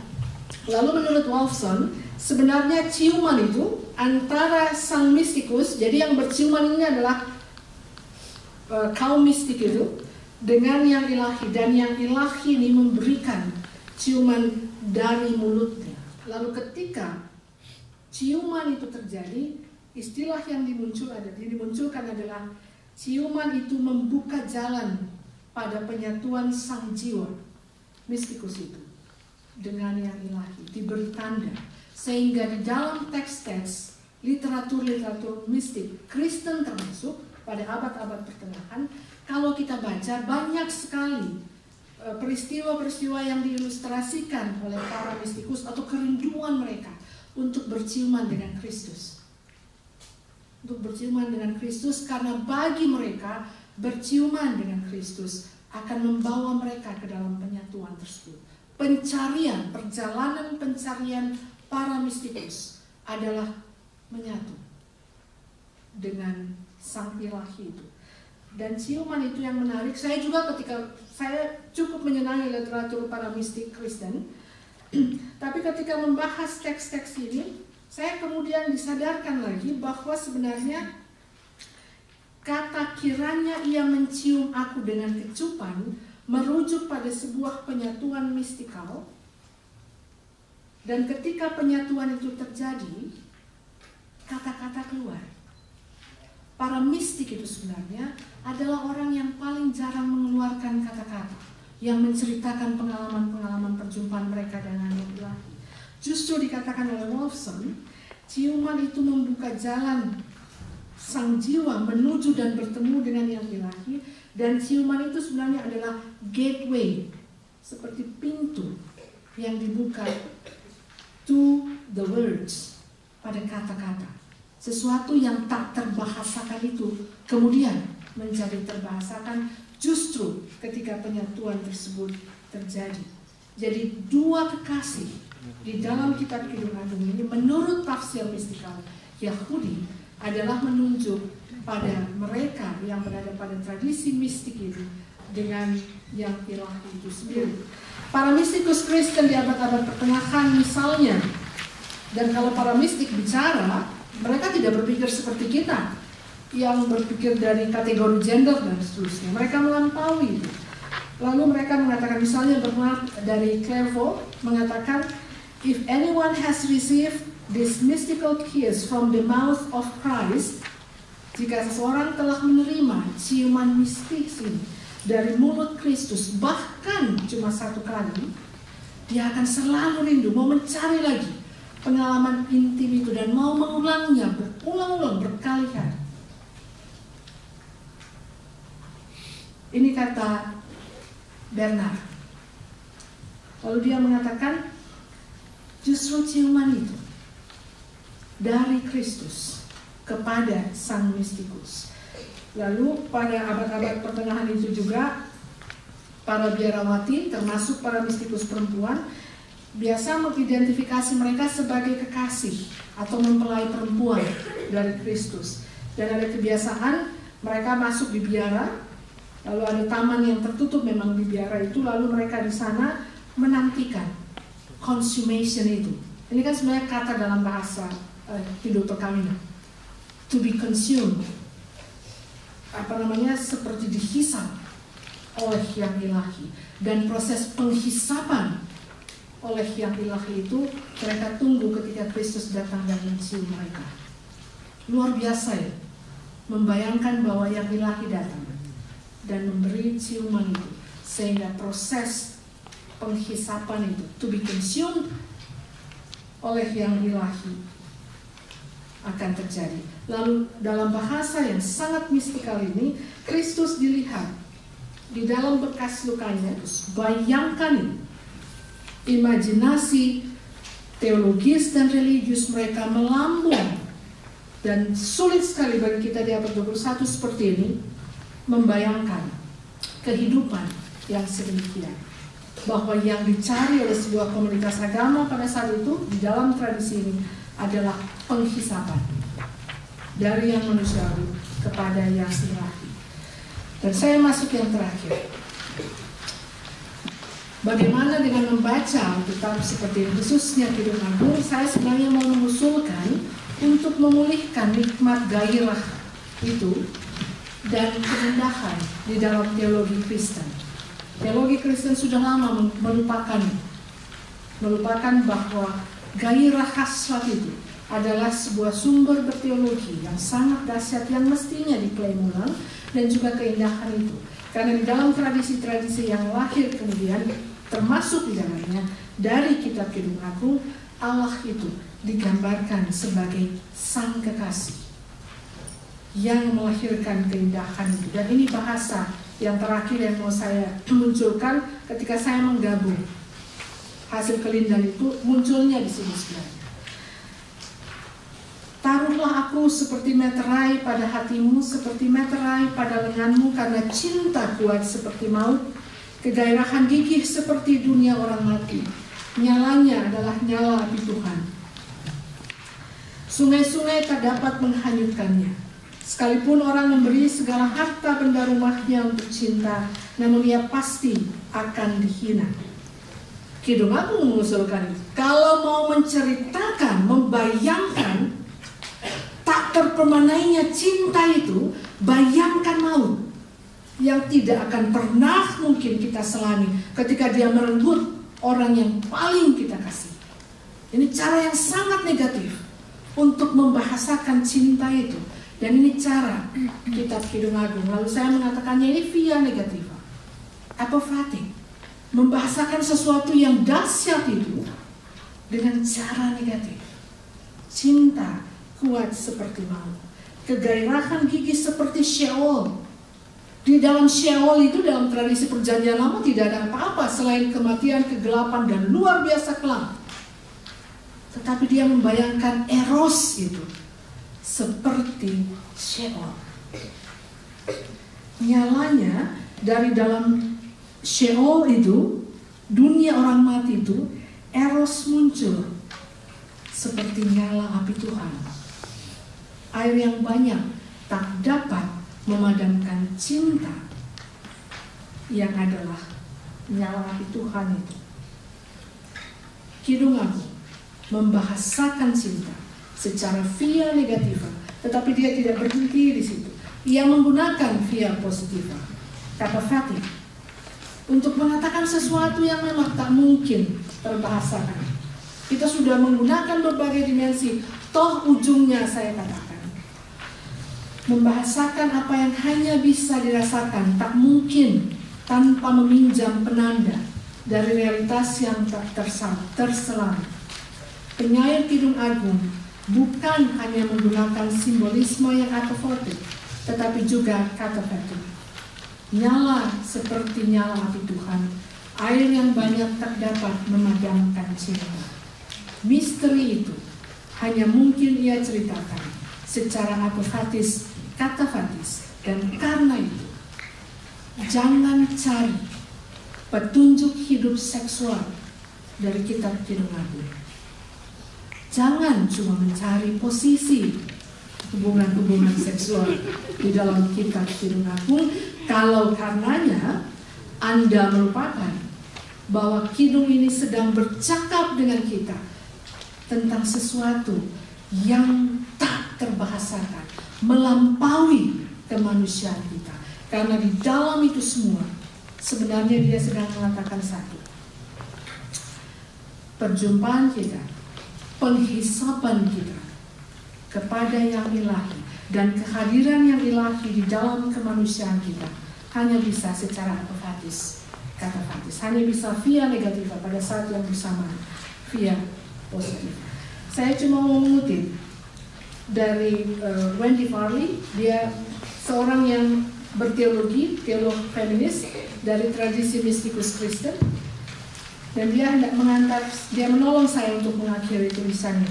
lalu menurut Wolfson, sebenarnya ciuman itu antara sang mistikus, jadi yang berciuman ini adalah kaum mistik itu, dengan yang ilahi. Dan yang ilahi ini memberikan ciuman dari mulutnya. Lalu ketika ciuman itu terjadi, istilah yang dimunculkan adalah ciuman itu membuka jalan pada penyatuan sang jiwa mistikus itu dengan yang ilahi, diberi tanda, sehingga di dalam teks-teks literatur mistik Kristen termasuk pada abad-abad pertengahan, kalau kita baca banyak sekali peristiwa-peristiwa yang diilustrasikan oleh para mistikus atau kerinduan mereka untuk berciuman dengan Kristus. Untuk berciuman dengan Kristus, karena bagi mereka berciuman dengan Kristus akan membawa mereka ke dalam penyatuan tersebut. Perjalanan pencarian para mistikus adalah menyatu dengan sang ilahi itu. Dan ciuman itu yang menarik. Saya juga ketika saya cukup menyenangi literatur para mistik Kristen, tapi ketika membahas teks-teks ini, saya kemudian disadarkan lagi bahwa sebenarnya kata kiranya ia mencium aku dengan kecupan merujuk pada sebuah penyatuan mistikal. Dan ketika penyatuan itu terjadi, kata-kata keluar. Para mistik itu sebenarnya adalah orang yang paling jarang mengeluarkan kata-kata, yang menceritakan pengalaman-pengalaman perjumpaan mereka dengan yang ilahi. Justru dikatakan oleh Wolfson, ciuman itu membuka jalan sang jiwa menuju dan bertemu dengan yang ilahi, dan ciuman itu sebenarnya adalah gateway, seperti pintu yang dibuka to the words, pada kata-kata. Sesuatu yang tak terbahasakan itu kemudian menjadi terbahasakan justru ketika penyatuan tersebut terjadi. Jadi dua kekasih di dalam kitab Kidung Agung ini menurut tafsir mistikal Yahudi adalah menunjuk pada mereka yang berada pada tradisi mistik itu dengan yang ilahi itu sendiri. Para mistikus Kristen di abad-abad pertengahan misalnya, dan kalau para mistik bicara, mereka tidak berpikir seperti kita yang berpikir dari kategori gender dan seterusnya. Mereka melampaui itu. Lalu mereka mengatakan, misalnya Bernard dari Clairvaux mengatakan, if anyone has received this mystical kiss from the mouth of Christ, jika seseorang telah menerima ciuman mistis ini dari mulut Kristus, bahkan cuma satu kali, dia akan selalu rindu, mau mencari lagi pengalaman intim itu dan mau mengulangnya berulang-ulang berkali-kali. Ini kata Bernard. Lalu dia mengatakan, justru ciuman itu dari Kristus kepada sang mistikus. Lalu pada abad-abad pertengahan itu juga para biarawati termasuk para mistikus perempuan biasa mengidentifikasi mereka sebagai kekasih atau mempelai perempuan dari Kristus. Dan ada kebiasaan mereka masuk di biara, lalu ada taman yang tertutup memang di biara itu, lalu mereka di sana menantikan consummation itu. Ini kan sebenarnya kata dalam bahasa hidup perkawinan, to be consumed, seperti dihisap oleh yang ilahi. Dan proses penghisapan oleh yang ilahi itu mereka tunggu ketika Kristus datang dan mencium mereka. Luar biasa ya, membayangkan bahwa yang ilahi datang dan memberi ciuman itu, sehingga proses penghisapan itu, to be consumed oleh yang ilahi, akan terjadi. Lalu dalam bahasa yang sangat mistikal ini, Kristus dilihat di dalam bekas lukanya. Bayangkan ini, imajinasi teologis dan religius mereka melambung, dan sulit sekali bagi kita di abad 21 seperti ini membayangkan kehidupan yang sedemikian, bahwa yang dicari oleh sebuah komunitas agama pada saat itu di dalam tradisi ini adalah penghisapan dari yang manusiawi kepada yang ilahi. Dan saya masuk yang terakhir. Bagaimana dengan membaca kitab seperti ini, khususnya Kidung Agung, saya sebenarnya mau mengusulkan untuk memulihkan nikmat gairah itu dan keindahan di dalam teologi Kristen. Teologi Kristen sudah lama melupakan bahwa gairah hasrat itu adalah sebuah sumber berteologi yang sangat dahsyat yang mestinya diklaim ulang, dan juga keindahan itu. Karena di dalam tradisi-tradisi yang lahir kemudian, termasuk di dalamnya dari kitab Kidung Agung, Allah itu digambarkan sebagai sang kekasih yang melahirkan keindahan itu. Dan ini bahasa yang terakhir yang mau saya munculkan ketika saya menggabung hasil kelindan itu, munculnya di sini sebenarnya. Taruhlah aku seperti meterai pada hatimu, seperti meterai pada lenganmu, karena cinta kuat seperti maut, kegairahan gigih seperti dunia orang mati. Nyalanya adalah nyala api Tuhan. Sungai-sungai tak dapat menghanyutkannya. Sekalipun orang memberi segala harta benda rumahnya untuk cinta, namun ia pasti akan dihina. Kidung Agung mengusulkan itu. Kalau mau menceritakan, membayangkan tak terpemanainya cinta itu, bayangkan maut yang tidak akan pernah mungkin kita selami ketika dia merenggut orang yang paling kita kasih. Ini cara yang sangat negatif untuk membahasakan cinta itu. Dan ini cara kitab Kidung Agung. Lalu saya mengatakannya ini via negativa, apophatic, membahasakan sesuatu yang dahsyat itu dengan cara negatif. Cinta kuat seperti maut. kegairahan gigi seperti Sheol. Di dalam Sheol itu, dalam tradisi perjanjian lama tidak ada apa-apa selain kematian, kegelapan, dan luar biasa kelam. Tetapi dia membayangkan Eros itu seperti Sheol. Nyalanya dari dalam Sheol itu, dunia orang mati itu, Eros muncul seperti nyala api Tuhan. Air yang banyak tak dapat memadamkan cinta yang adalah nyala api Tuhan itu. Kidung Agung membahasakan cinta secara via negativa, tetapi dia tidak berhenti di situ. Ia menggunakan via positiva, kata Fatih, untuk mengatakan sesuatu yang memang tak mungkin terbahasakan. Kita sudah menggunakan berbagai dimensi, toh ujungnya saya katakan membahasakan apa yang hanya bisa dirasakan, tak mungkin tanpa meminjam penanda dari realitas yang tak terselam. Penyair Kidung Agung bukan hanya menggunakan simbolisme yang ataforik, tetapi juga kata-kata. Nyala seperti nyala api Tuhan, air yang banyak tak dapat memadamkan cinta. Misteri itu hanya mungkin ia ceritakan secara apofatis, katafatis, dan karena itu jangan cari petunjuk hidup seksual dari kitab Kidung Agung. Jangan cuma mencari posisi hubungan-hubungan seksual di dalam kitab Kidung Agung, kalau karenanya Anda melupakan bahwa kidung ini sedang bercakap dengan kita tentang sesuatu yang tak terbahasakan, melampaui kemanusiaan kita. Karena di dalam itu semua sebenarnya dia sedang mengatakan satu: perjumpaan kita, penghisapan kita kepada yang ilahi dan kehadiran yang ilahi di dalam kemanusiaan kita hanya bisa secara apofatis, katafatis, hanya bisa via negativa pada saat yang bersamaan via positif. Saya cuma mau mengutip dari Wendy Farley. Dia seorang yang berteologi, teolog feminis dari tradisi mistikus Kristen, dan dia hendak dia menolong saya untuk mengakhiri tulisannya,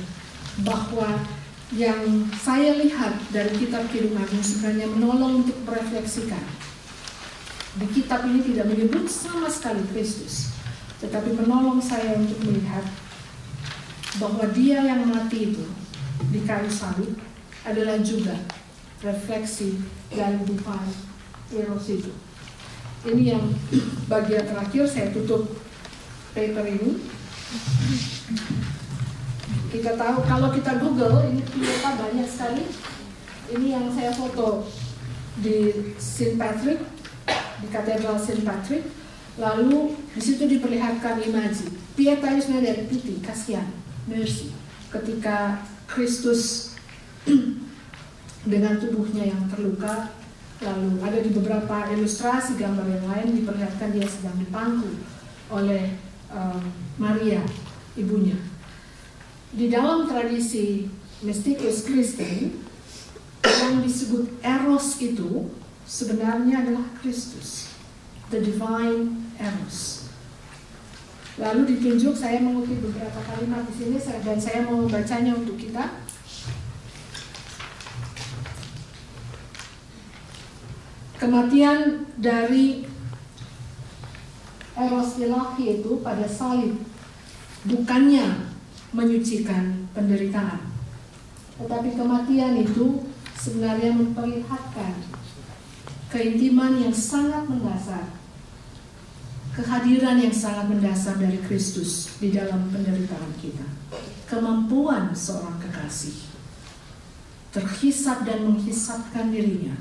bahwa yang saya lihat dari kitab Kidung Agung sebenarnya menolong untuk merefleksikan. Di kitab ini tidak menyebut sama sekali Kristus, tetapi menolong saya untuk melihat bahwa dia yang mati itu di kayu salib adalah juga refleksi dari divine eros itu. Ini yang bagian terakhir, saya tutup paper ini. Kita tahu kalau kita Google ini ternyata banyak sekali. Ini yang saya foto di St. Patrick, di Katedral St. Patrick. Lalu di situ diperlihatkan imaji Pietaisnya dari piti, kasihan, mercy, ketika Kristus dengan tubuhnya yang terluka. Lalu ada di beberapa ilustrasi gambar yang lain diperlihatkan dia sedang dipangku oleh Maria, ibunya. Di dalam tradisi mistikus Kristen, yang disebut Eros itu sebenarnya adalah Kristus, the divine Eros. Lalu ditunjuk, saya mengutip beberapa kalimat di sini dan saya mau membacanya untuk kita. Kematian dari Eros ilahi itu pada salib bukannya menyucikan penderitaan, tetapi kematian itu sebenarnya memperlihatkan keintiman yang sangat mendasar, kehadiran yang sangat mendasar dari Kristus di dalam penderitaan kita, kemampuan seorang kekasih terhisap dan menghisapkan dirinya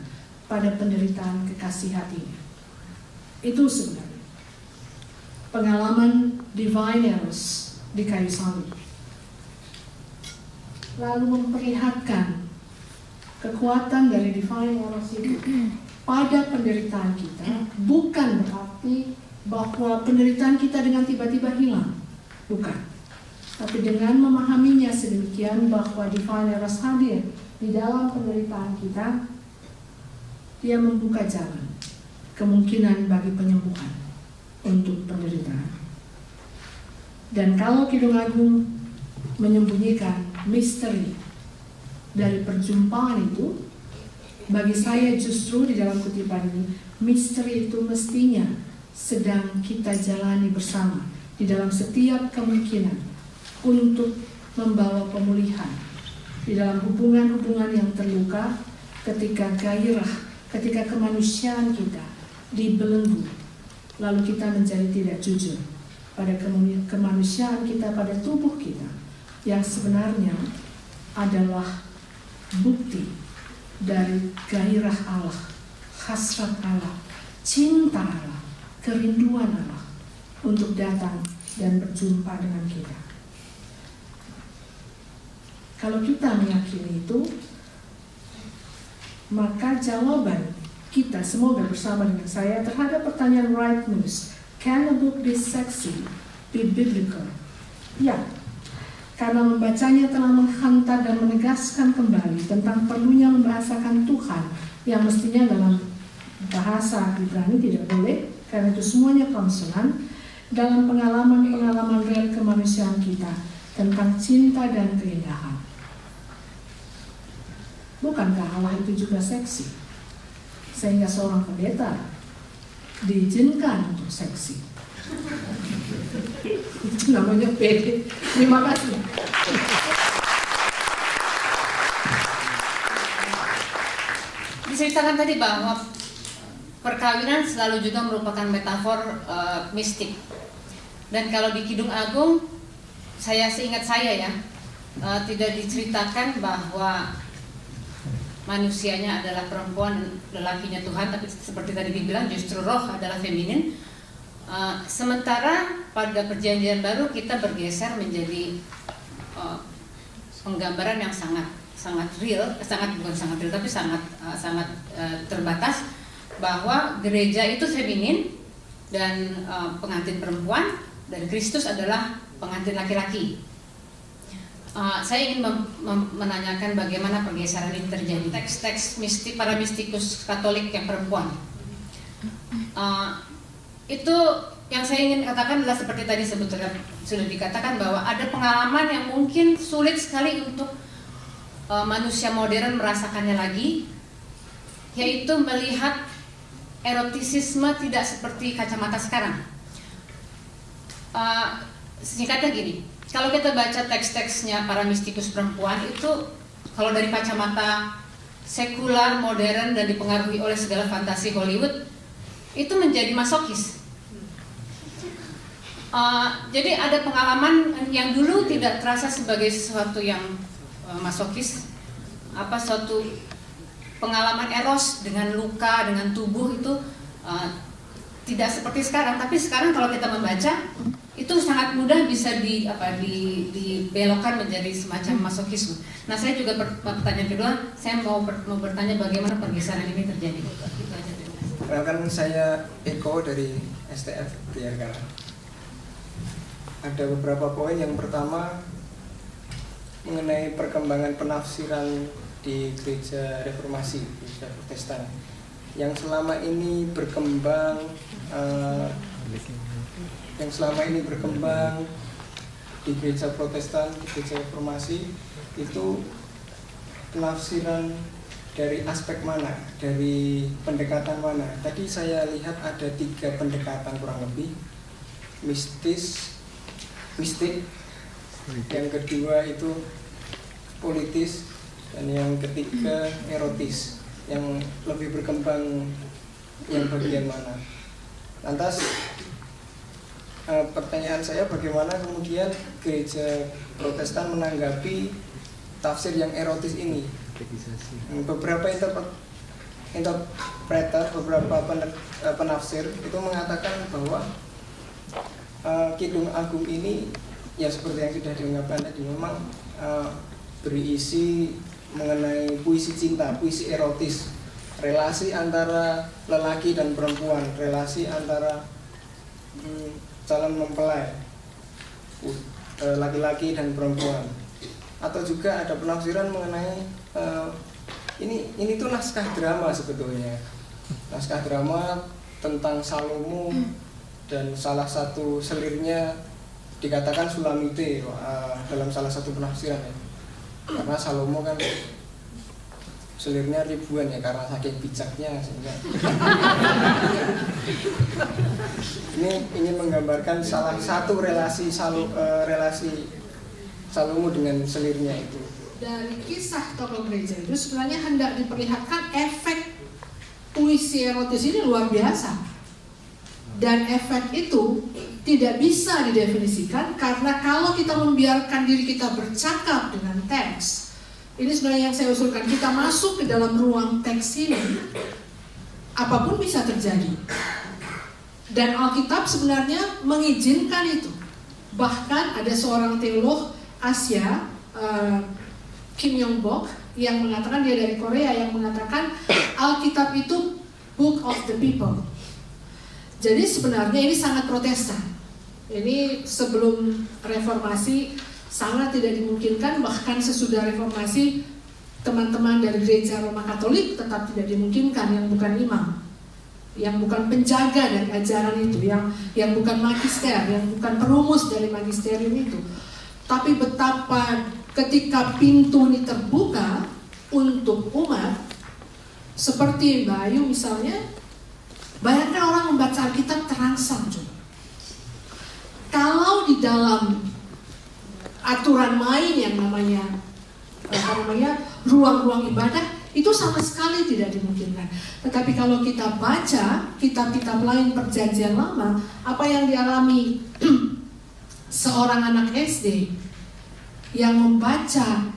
pada penderitaan kekasih hatinya. Itu sebenarnya pengalaman divine eros di kayu salib. Lalu memperlihatkan kekuatan dari divine eros itu pada penderitaan kita, bukan berarti bahwa penderitaan kita dengan tiba-tiba hilang, bukan. Tapi dengan memahaminya sedemikian bahwa divine eros hadir di dalam penderitaan kita, dia membuka jalan, kemungkinan bagi penyembuhan untuk penderitaan. Dan kalau Kidung Agung menyembunyikan misteri dari perjumpaan itu, bagi saya justru di dalam kutipan ini, misteri itu mestinya sedang kita jalani bersama di dalam setiap kemungkinan untuk membawa pemulihan di dalam hubungan-hubungan yang terluka, ketika gairah, ketika kemanusiaan kita dibelenggu, lalu kita menjadi tidak jujur pada kemanusiaan kita, pada tubuh kita yang sebenarnya adalah bukti dari gairah Allah, hasrat Allah, cinta Allah, kerinduan Allah untuk datang dan berjumpa dengan kita. Kalau kita meyakini itu, maka jawaban kita semoga bersama dengan saya terhadap pertanyaan right news, can a book be sexy, be biblical? Ya, karena membacanya telah menghantar dan menegaskan kembali tentang perlunya membahasakan Tuhan yang mestinya dalam bahasa Ibrani tidak boleh, karena itu semuanya konsonan, dalam pengalaman-pengalaman real kemanusiaan kita tentang cinta dan keindahan. Bukankah Allah itu juga seksi? Sehingga seorang pendeta diizinkan untuk seksi. Itu namanya pede. Terima kasih. Diceritakan tadi bahwa perkawinan selalu juga merupakan metafor mistik. Dan kalau di Kidung Agung, seingat saya ya, tidak diceritakan bahwa manusianya adalah perempuan, lelakinya Tuhan, tapi seperti tadi dibilang justru roh adalah feminin. Sementara pada Perjanjian Baru kita bergeser menjadi penggambaran yang sangat real, bukan sangat real tapi sangat terbatas, bahwa gereja itu feminin dan pengantin perempuan, dan Kristus adalah pengantin laki-laki. Saya ingin menanyakan bagaimana pergeseran ini terjadi. Teks-teks para mistikus Katolik yang perempuan, itu yang saya ingin katakan adalah seperti tadi sebetulnya sudah dikatakan, bahwa ada pengalaman yang mungkin sulit sekali untuk manusia modern merasakannya lagi, yaitu melihat erotisisme tidak seperti kacamata sekarang. Singkatnya gini, kalau kita baca teks-teksnya para mistikus perempuan itu, kalau dari kacamata sekular, modern, dan dipengaruhi oleh segala fantasi Hollywood, itu menjadi masokis. Jadi ada pengalaman yang dulu tidak terasa sebagai sesuatu yang masokis, suatu pengalaman eros dengan luka, dengan tubuh itu tidak seperti sekarang. Tapi sekarang kalau kita membaca, itu sangat mudah bisa dibelokkan menjadi semacam masokisme. Nah, saya juga pertanyaan kedua, saya mau bertanya bagaimana pergeseran ini terjadi. Itu aja. Kan saya Eko dari STF Tiarkara. Ada beberapa poin. Yang pertama mengenai perkembangan penafsiran di gereja reformasi, gereja Protestan, yang selama ini berkembang di gereja Protestan, di gereja reformasi, itu penafsiran dari aspek mana, dari pendekatan mana? Tadi saya lihat ada 3 pendekatan kurang lebih. Mistik, yang kedua itu politis, dan yang ketiga erotis. Yang lebih berkembang yang bagian mana? Lantas pertanyaan saya, bagaimana kemudian gereja Protestan menanggapi tafsir yang erotis ini? Beberapa interpreter, beberapa penafsir itu mengatakan bahwa Kidung Agung ini, ya seperti yang sudah diungkapkan tadi, memang berisi mengenai puisi cinta, puisi erotis, relasi antara lelaki dan perempuan, relasi antara calon mempelai, laki-laki dan perempuan. atau juga ada penafsiran mengenai ini tuh naskah drama sebetulnya, naskah drama tentang Salomo, dan salah satu selirnya dikatakan Sulamite dalam salah satu penafsiran ya. Karena Salomo kan selirnya ribuan ya, karena saking bijaknya sehingga ini ingin menggambarkan salah satu relasi Salomo dengan selirnya itu. Dari kisah tokoh gereja itu sebenarnya hendak diperlihatkan efek puisi erotis ini luar biasa, dan efek itu tidak bisa didefinisikan, karena kalau kita membiarkan diri kita bercakap dengan teks, ini sebenarnya yang saya usulkan, kita masuk ke dalam ruang teks ini, apapun bisa terjadi. Dan Alkitab sebenarnya mengizinkan itu. Bahkan ada seorang teolog Asia, Kim Yong Bok, yang mengatakan, dia dari Korea, yang mengatakan Alkitab itu book of the people. Jadi sebenarnya ini sangat Protestan. Ini sebelum reformasi sangat tidak dimungkinkan, bahkan sesudah reformasi teman-teman dari gereja Roma Katolik tetap tidak dimungkinkan, yang bukan imam, yang bukan penjaga dari ajaran itu, yang bukan magister, yang bukan perumus dari magisterium itu. Tapi betapa ketika pintu ini terbuka untuk umat, seperti Mbak Ayu misalnya, bayangkan orang membaca Alkitab terangsang juga. Kalau di dalam aturan main yang namanya ruang-ruang ibadah, itu sama sekali tidak dimungkinkan. Tetapi kalau kita baca kitab-kitab lain perjanjian lama, apa yang dialami seorang anak SD yang membaca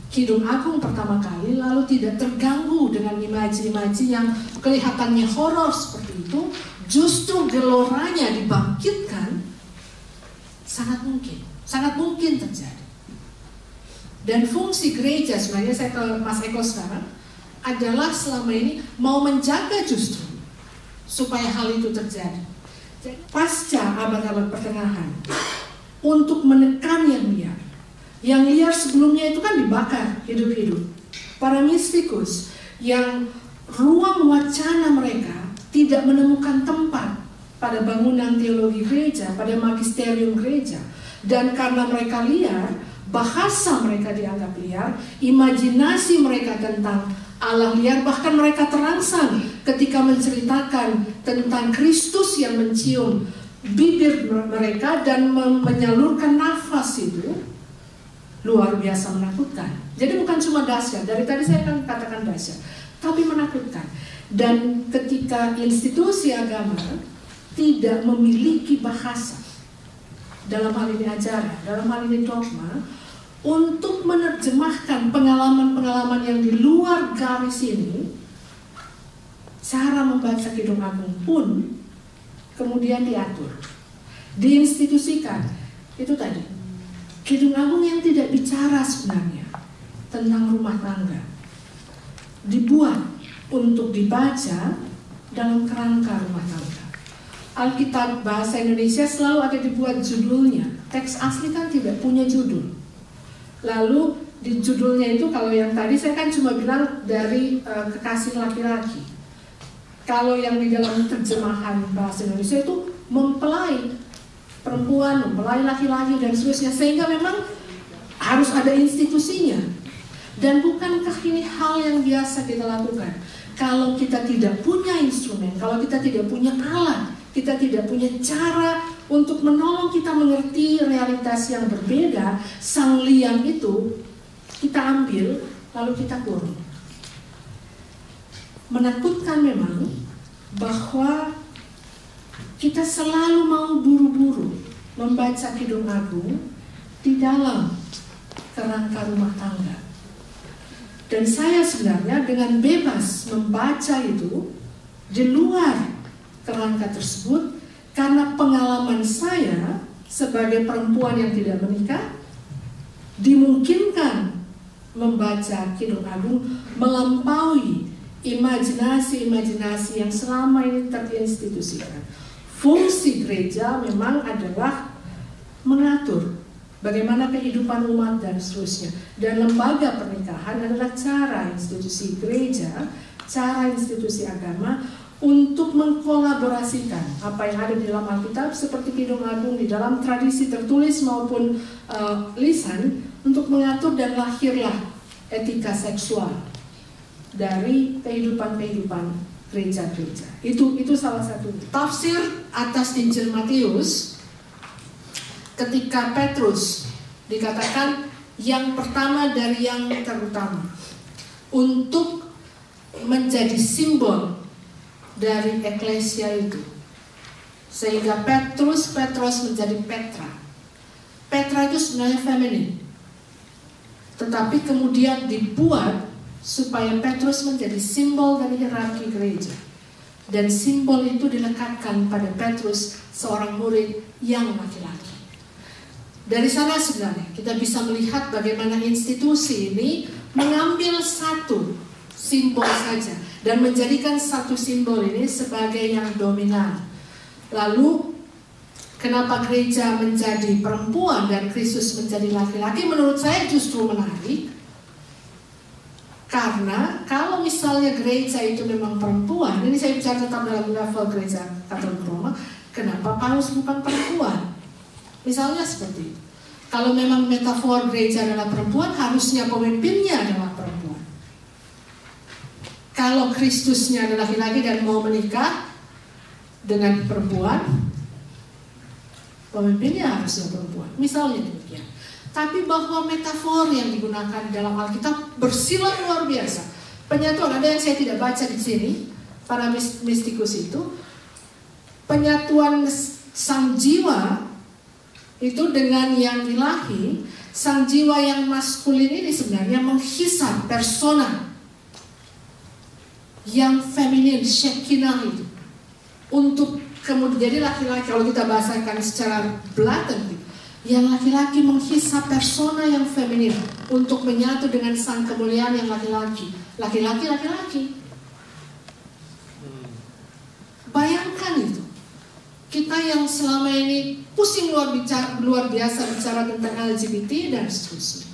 Kidung Agung pertama kali, lalu tidak terganggu dengan imaji-imaji yang kelihatannya horor seperti itu, justru geloranya dibangkitkan, sangat mungkin terjadi. Dan fungsi gereja, sebenarnya saya ke Mas Eko sekarang, adalah selama ini mau menjaga justru supaya hal itu terjadi. Pasca abad-abad pertengahan, untuk menekan yang liar. Yang liar sebelumnya itu kan dibakar hidup-hidup. Para mistikus yang ruang wacana mereka tidak menemukan tempat pada bangunan teologi gereja, pada magisterium gereja. Dan karena mereka liar, bahasa mereka dianggap liar, imajinasi mereka tentang Allah liar, bahkan mereka terangsang ketika menceritakan tentang Kristus yang mencium bibir mereka dan menyalurkan nafas itu, luar biasa menakutkan. Jadi bukan cuma dahsyat, dari tadi saya akan katakan dahsyat, tapi menakutkan. Dan ketika institusi agama tidak memiliki bahasa, dalam hal ini ajaran, dalam hal ini dogma, untuk menerjemahkan pengalaman-pengalaman yang di luar garis ini, cara membaca Kidung Agung pun kemudian diatur, diinstitusikan. Itu tadi, Kidung Agung yang tidak bicara sebenarnya tentang rumah tangga, dibuat untuk dibaca dalam kerangka rumah tangga. Alkitab bahasa Indonesia selalu ada dibuat judulnya. Teks asli kan tidak punya judul. Lalu di judulnya itu, kalau yang tadi saya kan cuma bilang dari kekasih laki-laki. Kalau yang di dalam terjemahan bahasa Indonesia itu mempelai perempuan, mempelai laki-laki dan seterusnya, sehingga memang harus ada institusinya. Dan bukankah ini hal yang biasa kita lakukan? Kalau kita tidak punya instrumen, kalau kita tidak punya alat, kita tidak punya cara untuk menolong kita mengerti realitas yang berbeda, sang liang itu kita ambil lalu kita kurung. Menakutkan memang bahwa kita selalu mau buru-buru membaca Kidung Agung di dalam kerangka rumah tangga. Dan saya sebenarnya dengan bebas membaca itu di luar kerangka tersebut, karena pengalaman saya sebagai perempuan yang tidak menikah dimungkinkan membaca Kidung Agung melampaui imajinasi-imajinasi yang selama ini terinstitusikan. Fungsi gereja memang adalah mengatur bagaimana kehidupan umat dan seterusnya. Dan lembaga pernikahan adalah cara institusi gereja, cara institusi agama untuk mengkolaborasikan apa yang ada di dalam Alkitab seperti Kidung Agung di dalam tradisi tertulis maupun lisan untuk mengatur dan lahirlah etika seksual dari kehidupan gereja-gereja. Itu salah satu tafsir atas Injil Matius. Ketika Petrus dikatakan yang pertama dari yang terutama untuk menjadi simbol dari eklesia itu, sehingga Petros menjadi Petra. Petra itu sebenarnya feminin, tetapi kemudian dibuat supaya Petrus menjadi simbol dari hierarki gereja, dan simbol itu dilekatkan pada Petrus, seorang murid yang laki-laki. Dari sana sebenarnya kita bisa melihat bagaimana institusi ini mengambil satu simbol saja dan menjadikan satu simbol ini sebagai yang dominan. Lalu kenapa gereja menjadi perempuan dan Kristus menjadi laki-laki? Menurut saya justru menarik, karena kalau misalnya gereja itu memang perempuan, ini saya bicara tentang dalam level gereja Katolik Roma, kenapa Paulus bukan perempuan? Misalnya seperti itu. Kalau memang metafor gereja adalah perempuan, harusnya pemimpinnya adalah perempuan. Kalau Kristusnya adalah laki-laki dan mau menikah dengan perempuan, pemimpinnya harusnya perempuan. Misalnya demikian. Tapi bahwa metafor yang digunakan dalam Alkitab bersilang luar biasa. Penyatuan, ada yang saya tidak baca di sini, para mistikus itu, penyatuan sang jiwa itu dengan yang ilahi. Sang jiwa yang maskulin ini sebenarnya menghisap persona yang feminin, Shekinah itu, untuk kemudian jadi laki-laki. Kalau kita bahasakan secara blatant, yang laki-laki menghisap persona yang feminin untuk menyatu dengan sang kemuliaan yang laki-laki. Laki-laki. Bayangkan itu. Kita yang selama ini pusing luar biasa bicara tentang LGBT dan seterusnya.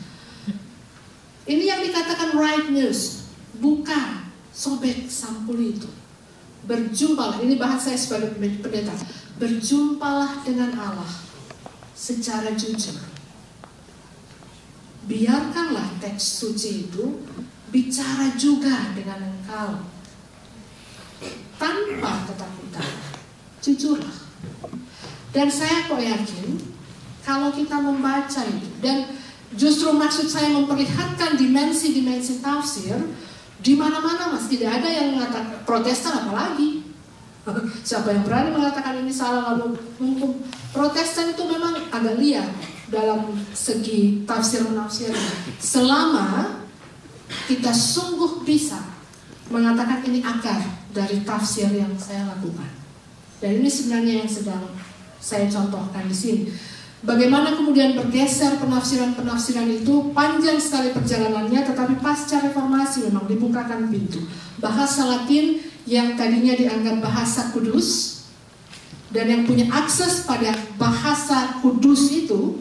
Ini yang dikatakan right news, bukan sobek sampul itu. Berjumpalah, ini bahasa saya sebagai pendeta. Berjumpalah dengan Allah secara jujur. Biarkanlah teks suci itu bicara juga dengan engkau tanpa ketakutan. Jujurlah. Dan saya kok yakin kalau kita membaca itu, dan justru maksud saya memperlihatkan dimensi-dimensi tafsir di mana-mana, Mas. Tidak ada yang mengatakan Protestan apalagi. Siapa yang berani mengatakan ini salah lalu hukum? Protestan itu memang agak liar dalam segi tafsir-menafsir. Selama kita sungguh bisa mengatakan ini akar dari tafsir yang saya lakukan. Dan ini sebenarnya yang sedang saya contohkan di sini. Bagaimana kemudian bergeser penafsiran-penafsiran itu, panjang sekali perjalanannya, tetapi pasca reformasi memang dibukakan pintu. Bahasa Latin yang tadinya dianggap bahasa kudus, dan yang punya akses pada bahasa kudus itu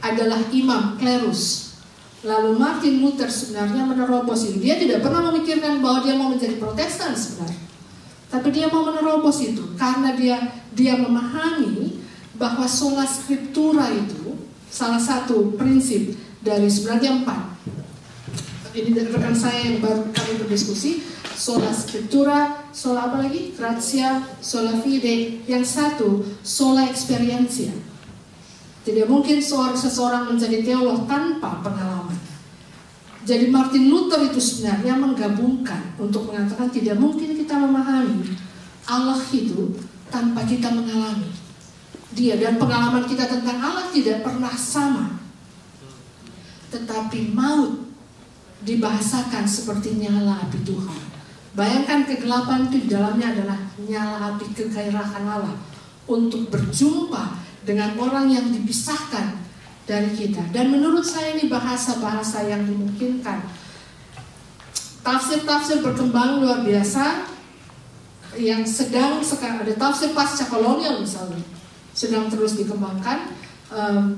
adalah imam, klerus. Lalu Martin Luther sebenarnya menerobos itu. Dia tidak pernah memikirkan bahwa dia mau menjadi Protestan sebenarnya, tapi dia mau menerobos itu karena dia memahami bahwa sola scriptura itu salah satu prinsip dari sebenarnya 4. Ini rekan saya yang baru kami berdiskusi. Sola scriptura, sola apa lagi? Gratia, sola fide. Yang satu, sola experientia. Tidak mungkin seseorang menjadi teolog tanpa pengalaman. Jadi Martin Luther itu sebenarnya menggabungkan untuk mengatakan tidak mungkin kita memahami Allah itu tanpa kita mengalami Dia, dan pengalaman kita tentang Allah tidak pernah sama. Tetapi maut dibahasakan seperti nyala api Tuhan. Bayangkan kegelapan itu di dalamnya adalah nyala api kegairahan Allah untuk berjumpa dengan orang yang dipisahkan dari kita. Dan menurut saya ini bahasa-bahasa yang dimungkinkan. Tafsir-tafsir berkembang luar biasa yang sedang sekarang ada tafsir pasca kolonial misalnya, sedang terus dikembangkan.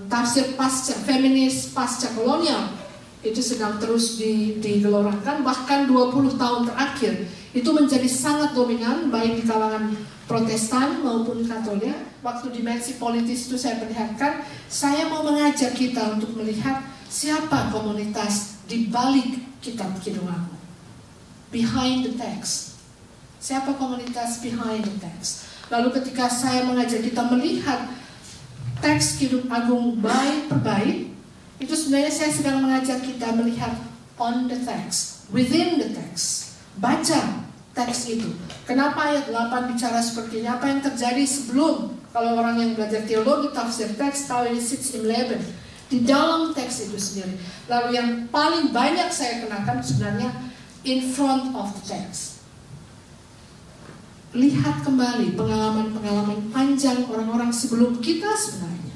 tafsir pasca feminis pasca kolonial itu sedang terus digelorakan, bahkan 20 tahun terakhir itu menjadi sangat dominan baik di kalangan Protestan maupun Katolik. Waktu dimensi politis itu saya perlihatkan, saya mau mengajak kita untuk melihat siapa komunitas di balik kitab Kidung Agung, behind the text. Siapa komunitas behind the text? Lalu ketika saya mengajak kita melihat teks Kidung Agung bait per bait, itu sebenarnya saya sedang mengajak kita melihat on the text, within the text. Baca teks itu. Kenapa ayat 8 bicara seperti ini? Apa yang terjadi sebelum? Kalau orang yang belajar teologi tafsir teks tahu ini 6:11 di dalam teks itu sendiri. Lalu yang paling banyak saya kenakan sebenarnya in front of the text. Lihat kembali pengalaman-pengalaman panjang orang-orang sebelum kita sebenarnya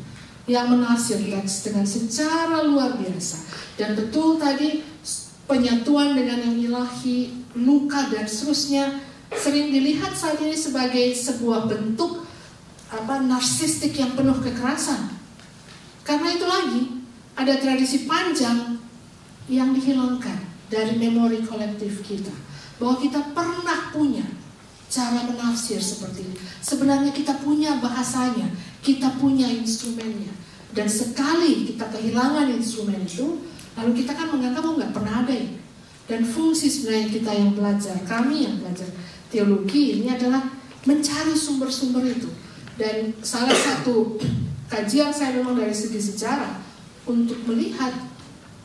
yang menafsir teks dengan secara luar biasa. Dan betul tadi penyatuan dengan yang ilahi, luka dan seterusnya sering dilihat saat ini sebagai sebuah bentuk narsistik yang penuh kekerasan. Karena itu lagi ada tradisi panjang yang dihilangkan dari memori kolektif kita, bahwa kita pernah punya cara menafsir seperti ini. Sebenarnya kita punya bahasanya, kita punya instrumennya, dan sekali kita kehilangan instrumen itu, lalu kita kan menganggap nggak pernah ada ini. Dan fungsi sebenarnya kita yang belajar, kami yang belajar teologi ini adalah mencari sumber-sumber itu. Dan salah satu kajian saya memang dari segi sejarah untuk melihat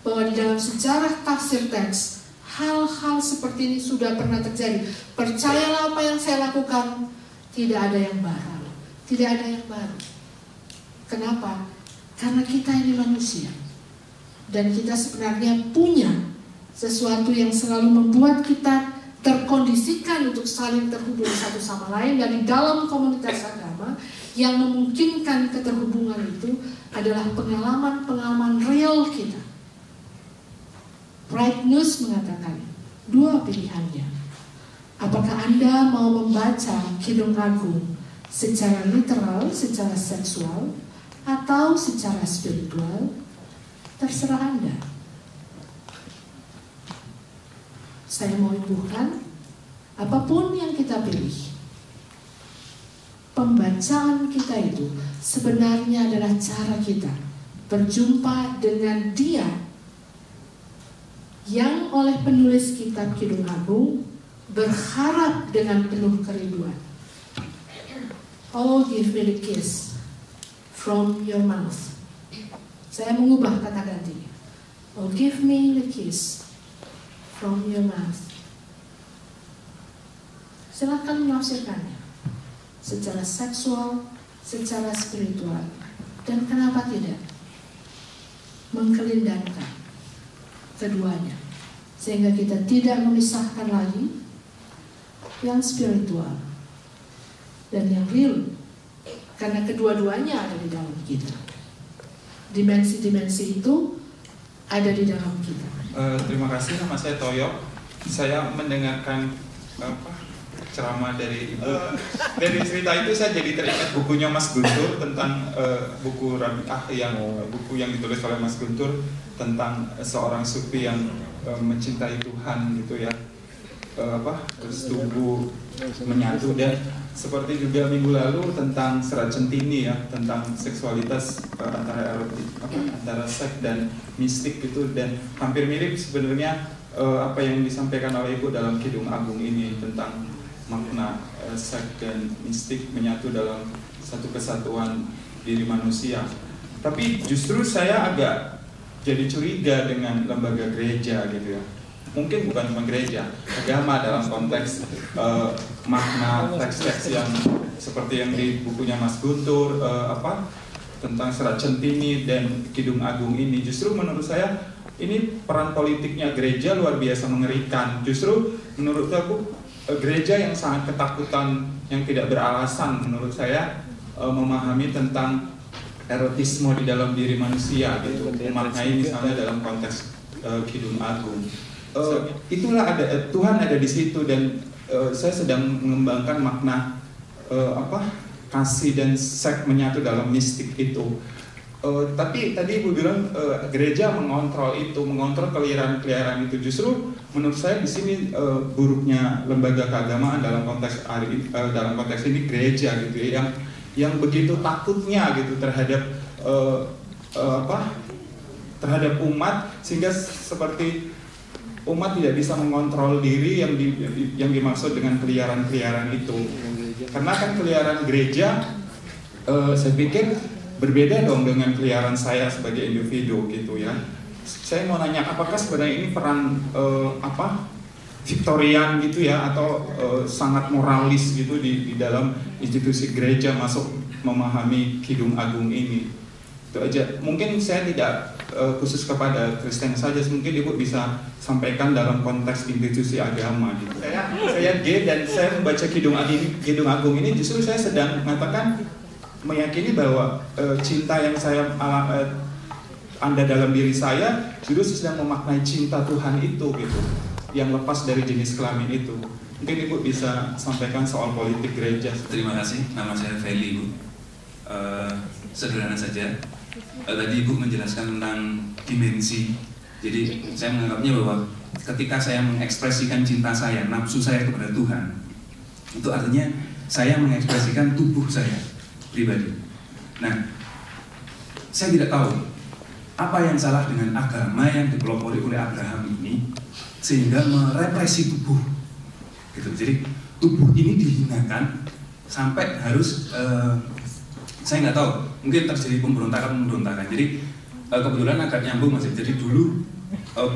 bahwa di dalam sejarah tafsir teks hal-hal seperti ini sudah pernah terjadi. Percayalah apa yang saya lakukan, tidak ada yang baru. Tidak ada yang baru. Kenapa? Karena kita ini manusia. Dan kita sebenarnya punya sesuatu yang selalu membuat kita terkondisikan untuk saling terhubung satu sama lain. Dan di dalam komunitas agama yang memungkinkan keterhubungan itu adalah pengalaman-pengalaman real kita. Bright News mengatakan dua pilihannya. Apakah Anda mau membaca Kidung Agung secara literal, secara seksual, atau secara spiritual? Terserah Anda. Saya mau imbuhkan, apapun yang kita pilih, pembacaan kita itu sebenarnya adalah cara kita berjumpa dengan Dia yang oleh penulis kitab Kidung Agung berharap dengan penuh kerinduan. Oh, give me the kiss from your mouth. Saya mengubah kata gantinya. Oh, give me the kiss from your mouth. Silakan menafsirkannya secara seksual, secara spiritual, dan kenapa tidak mengkelindangkan keduanya, sehingga kita tidak memisahkan lagi yang spiritual dan yang real, karena kedua-duanya ada di dalam kita. Dimensi-dimensi itu ada di dalam kita. Terima kasih, nama saya Toyo. Saya mendengarkan ceramah dari Ibu. Dari cerita itu saya jadi teringat bukunya Mas Guntur tentang buku Rabi'ah buku yang ditulis oleh Mas Guntur tentang seorang sufi yang mencintai Tuhan gitu ya. Bersetubuh menyatu, dan seperti juga minggu lalu tentang Serat Centini ya, tentang seksualitas antara erotik antara seks dan mistik gitu, dan hampir mirip sebenarnya apa yang disampaikan oleh Ibu dalam Kidung Agung ini tentang makna seks dan mistik menyatu dalam satu kesatuan diri manusia. Tapi justru saya agak jadi curiga dengan lembaga gereja gitu ya. Mungkin bukan cuma gereja, agama dalam konteks makna teks-teks yang seperti yang di bukunya Mas Guntur tentang Serat Centini dan Kidung Agung ini. Justru menurut saya ini peran politiknya gereja luar biasa mengerikan. Justru menurut aku gereja yang sangat ketakutan, yang tidak beralasan menurut saya memahami tentang erotisme di dalam diri manusia gitu, memaknai misalnya dalam konteks Kidung Agung. Itulah ada Tuhan ada di situ, dan saya sedang mengembangkan makna kasih dan seks menyatu dalam mistik itu. Tapi tadi Ibu bilang gereja mengontrol keliaran itu. Justru menurut saya di sini buruknya lembaga keagamaan dalam konteks ini gereja gitu ya, yang begitu takutnya gitu terhadap terhadap umat, sehingga seperti umat tidak bisa mengontrol diri yang dimaksud dengan keliaran itu. Karena kan keliaran gereja saya pikir berbeda dong dengan keliaran saya sebagai individu gitu ya. Saya mau nanya, apakah sebenarnya ini peran Victorian gitu ya, atau sangat moralis gitu di dalam institusi gereja masuk memahami Kidung Agung ini? Itu aja. Mungkin saya tidak khusus kepada Kristen saja, mungkin Ibu bisa sampaikan dalam konteks institusi agama gitu. Saya G dan saya membaca Kidung Agung ini, justru saya sedang mengatakan, meyakini bahwa cinta yang Anda dalam diri saya justru sedang memaknai cinta Tuhan itu gitu, yang lepas dari jenis kelamin itu. Mungkin Ibu bisa sampaikan soal politik gereja. Terima kasih, nama saya Feli, Bu. Sederhana saja. Tadi Ibu menjelaskan tentang dimensi. Jadi saya menganggapnya bahwa ketika saya mengekspresikan cinta saya, nafsu saya kepada Tuhan, itu artinya saya mengekspresikan tubuh saya pribadi. Nah, saya tidak tahu apa yang salah dengan agama yang dipelopori oleh Abraham ini sehingga merepresi tubuh, gitu. Jadi tubuh ini dihinakan sampai harus, saya nggak tahu, mungkin terjadi pemberontakan. Jadi kebetulan agak nyambung Mas. Jadi dulu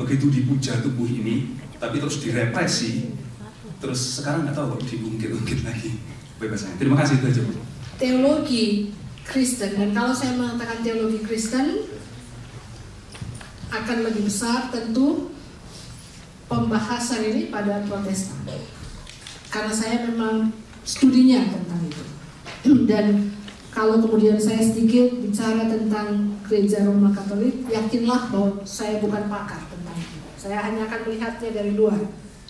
begitu dipuja tubuh ini, tapi terus direpresi, terus sekarang nggak tahu kok diungkit-ungkit lagi bebasnya. Terima kasih, itu aja, Bu. Teologi Kristen, dan kalau saya mengatakan teologi Kristen akan lebih besar tentu pembahasan ini pada Protestan, karena saya memang studinya tentang itu. Dan kalau kemudian saya sedikit bicara tentang Gereja Roma Katolik, yakinlah bahwa saya bukan pakar tentang itu. Saya hanya akan melihatnya dari luar,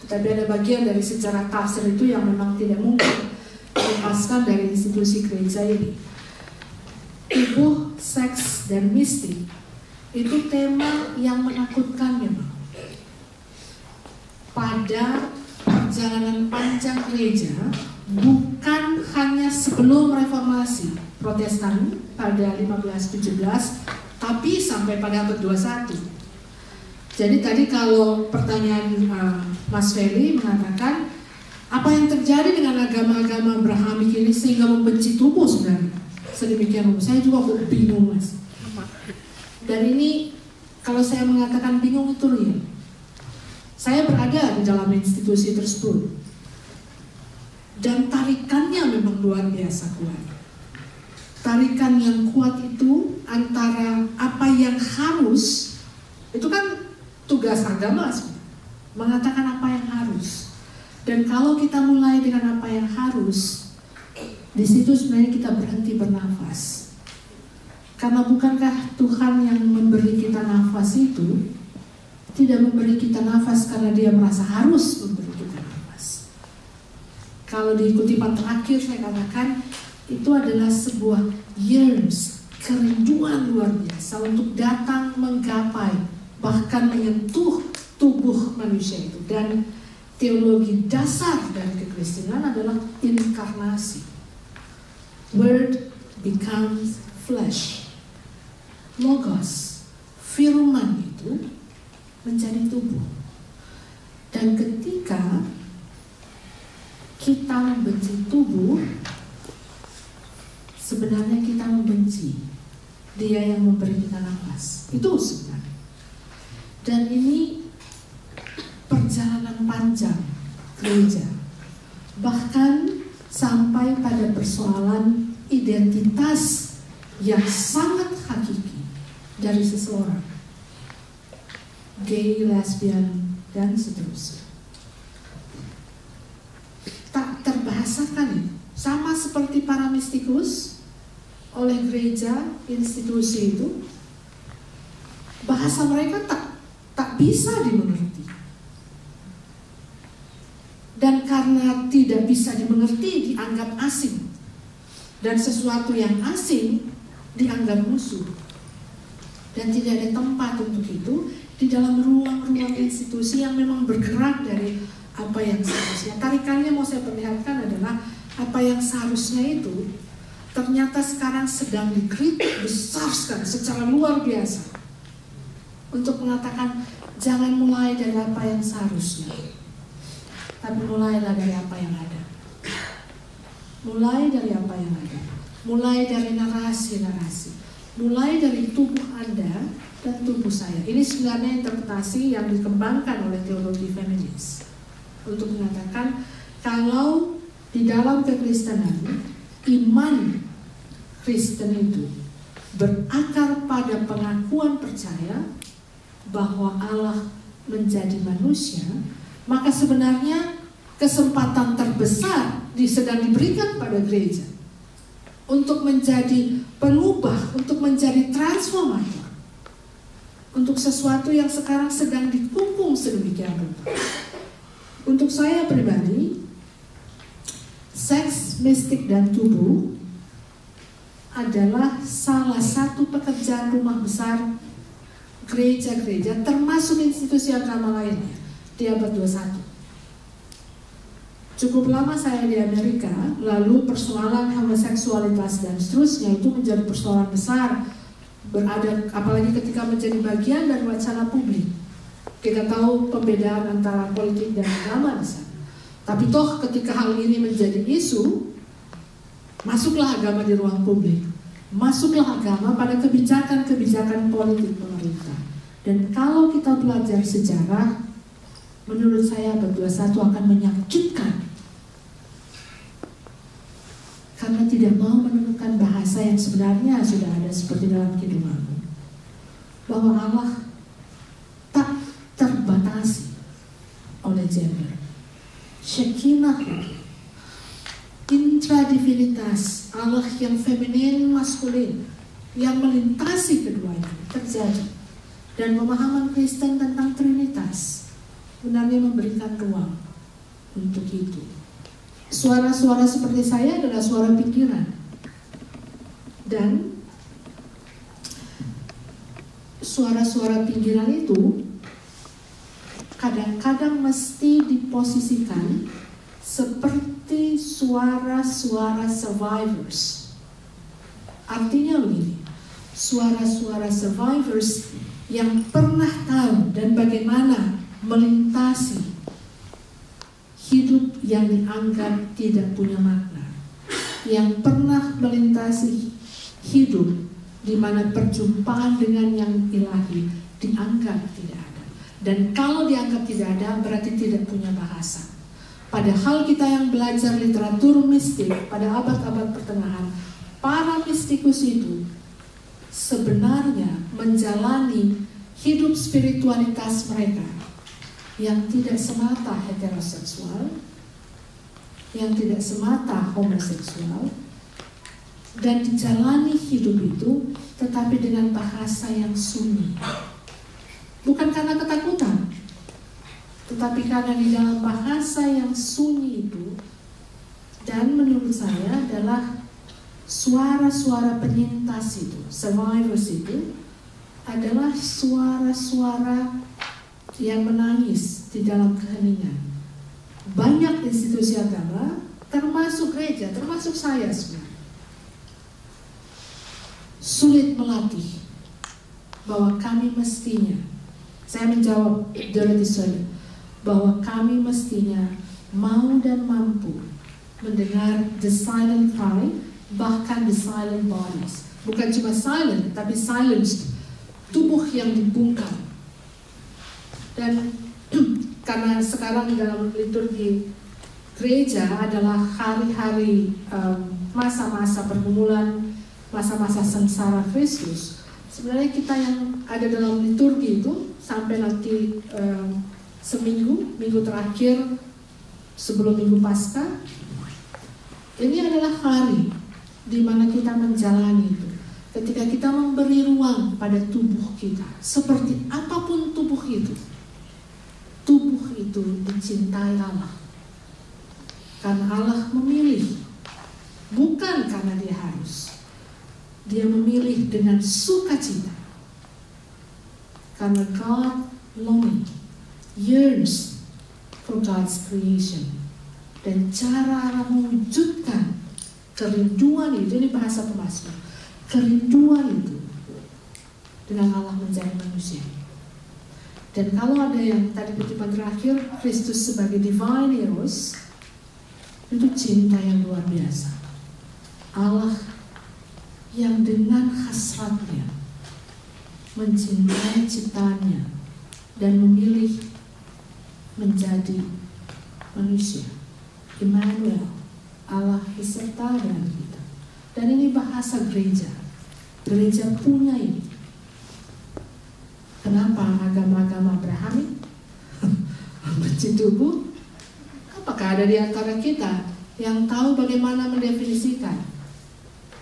tetapi ada bagian dari sejarah tafsir itu yang memang tidak mungkin lepaskan dari institusi gereja ini. Tubuh, seks, dan mistik itu tema yang menakutkan memang. Pada perjalanan panjang gereja, bukan hanya sebelum reformasi Protestan pada 1517, tapi sampai pada abad 21. Jadi tadi kalau pertanyaan Mas Feli mengatakan, apa yang terjadi dengan agama-agama Abrahamik ini sehingga membenci tubuh sebenarnya? Sedemikian rupa. Saya juga bingung, Mas. Dan ini kalau saya mengatakan bingung itu real. Saya berada di dalam institusi tersebut. Dan tarikannya memang luar biasa kuat. Tarikan yang kuat itu antara apa yang harus, itu kan tugas agama sebenarnya, mengatakan apa yang harus. Dan kalau kita mulai dengan apa yang harus, di situ sebenarnya kita berhenti bernafas. Karena bukankah Tuhan yang memberi kita nafas itu tidak memberi kita nafas karena Dia merasa harus memberi kita nafas. Kalau di kutipan terakhir saya katakan, itu adalah sebuah yearns, kerinduan luar biasa untuk datang menggapai, bahkan menyentuh tubuh manusia itu. Dan teologi dasar dari kekristenan adalah inkarnasi. Word becomes flesh. Logos, firman itu menjadi tubuh. Dan ketika kita membenci tubuh, sebenarnya kita membenci Dia yang memberi kita nafas. Itu sebenarnya. Dan ini perjalanan panjang gereja, bahkan sampai pada persoalan identitas yang sangat hakiki dari seseorang, gay, lesbian, dan seterusnya. Tak terbahasakan itu, sama seperti para mistikus oleh gereja, institusi itu, bahasa mereka tak bisa dimengerti. Dan karena tidak bisa dimengerti, dianggap asing. Dan sesuatu yang asing dianggap musuh. dan tidak ada tempat untuk itu di dalam ruang-ruang institusi yang memang bergerak dari apa yang seharusnya. Tarikannya mau saya perlihatkan adalah apa yang seharusnya itu ternyata sekarang sedang dikritik besar sekali secara luar biasa untuk mengatakan jangan mulai dari apa yang seharusnya, tapi mulailah dari apa yang ada. Mulai dari apa yang ada. Mulai dari narasi-narasi. Mulai dari tubuh Anda dan tubuh saya. Ini sebenarnya interpretasi yang dikembangkan oleh teologi feminis untuk mengatakan kalau di dalam kekristenan iman Kristen itu berakar pada pengakuan percaya bahwa Allah menjadi manusia, maka sebenarnya kesempatan terbesar sedang diberikan pada gereja untuk menjadi pengubah, untuk menjadi transformator, untuk sesuatu yang sekarang sedang dikungkung sedemikian rupa. Untuk saya pribadi, seks, mistik, dan tubuh adalah salah satu pekerjaan rumah besar gereja-gereja, termasuk institusi agama lainnya di abad 21. Cukup lama saya di Amerika, lalu persoalan homoseksualitas dan seterusnya itu menjadi persoalan besar, apalagi ketika menjadi bagian dari wacana publik. Kita tahu perbedaan antara politik dan agama di sana. Tapi toh ketika hal ini menjadi isu, masuklah agama di ruang publik. Masuklah agama pada kebijakan-kebijakan politik pemerintah. Dan kalau kita belajar sejarah, menurut saya abad 21 akan menyakitkan karena tidak mau menemukan bahasa yang sebenarnya sudah ada seperti dalam Kidung-Agung, bahwa Allah tak terbatasi oleh gender. Shekinah, intradivinitas Allah yang feminin maskulin yang melintasi keduanya terjadi, dan pemahaman Kristen tentang Trinitas sebenarnya memberikan ruang untuk itu. Suara-suara seperti saya adalah suara pikiran, dan suara-suara pikiran itu kadang-kadang mesti diposisikan seperti suara-suara survivors. Artinya begini, suara-suara survivors yang pernah tahu dan bagaimana melintasi hidup yang dianggap tidak punya makna, yang pernah melintasi hidup di mana perjumpaan dengan yang ilahi dianggap tidak ada. Dan kalau dianggap tidak ada, berarti tidak punya bahasa. Padahal kita yang belajar literatur mistik pada abad-abad pertengahan, para mistikus itu sebenarnya menjalani hidup spiritualitas mereka yang tidak semata heteroseksual, yang tidak semata homoseksual, dan dijalani hidup itu tetapi dengan bahasa yang sunyi. Bukan karena ketakutan, tetapi karena di dalam bahasa yang sunyi itu, dan menurut saya adalah suara-suara penyintas itu, survivors itu, adalah suara-suara yang menangis di dalam keheningan. Banyak institusi agama, termasuk gereja, termasuk saya sebenarnya, sulit melatih bahwa kami mestinya, saya menjawab Dorothy Sayers, bahwa kami mestinya mau dan mampu mendengar the silent cry, bahkan the silent bodies. Bukan cuma silent, tapi silenced, tubuh yang dibungkam. Dan karena sekarang di dalam liturgi gereja adalah hari-hari masa-masa pergumulan, masa-masa sengsara Kristus, sebenarnya kita yang ada dalam liturgi itu sampai nanti minggu terakhir sebelum Minggu Paskah, ini adalah hari di mana kita menjalani itu. Ketika kita memberi ruang pada tubuh kita, seperti apapun tubuh itu dicintai Allah. Karena Allah memilih, bukan karena dia harus. Dia memilih dengan sukacita Karena God longing, yearns for God's creation. Dan cara mewujudkan kerinduan itu, ini bahasa pemasmur, kerinduan itu dengan Allah menjadi manusia. Dan kalau ada yang tadi kutipan terakhir, Kristus sebagai divine eros, itu cinta yang luar biasa. Allah yang dengan hasratnya mencintai ciptaannya dan memilih menjadi manusia. Immanuel, Allah beserta dengan kita. Dan ini bahasa gereja. Gereja punya ini. Kenapa agama-agama Abrahami benci tubuh? Apakah ada di antara kita yang tahu bagaimana mendefinisikan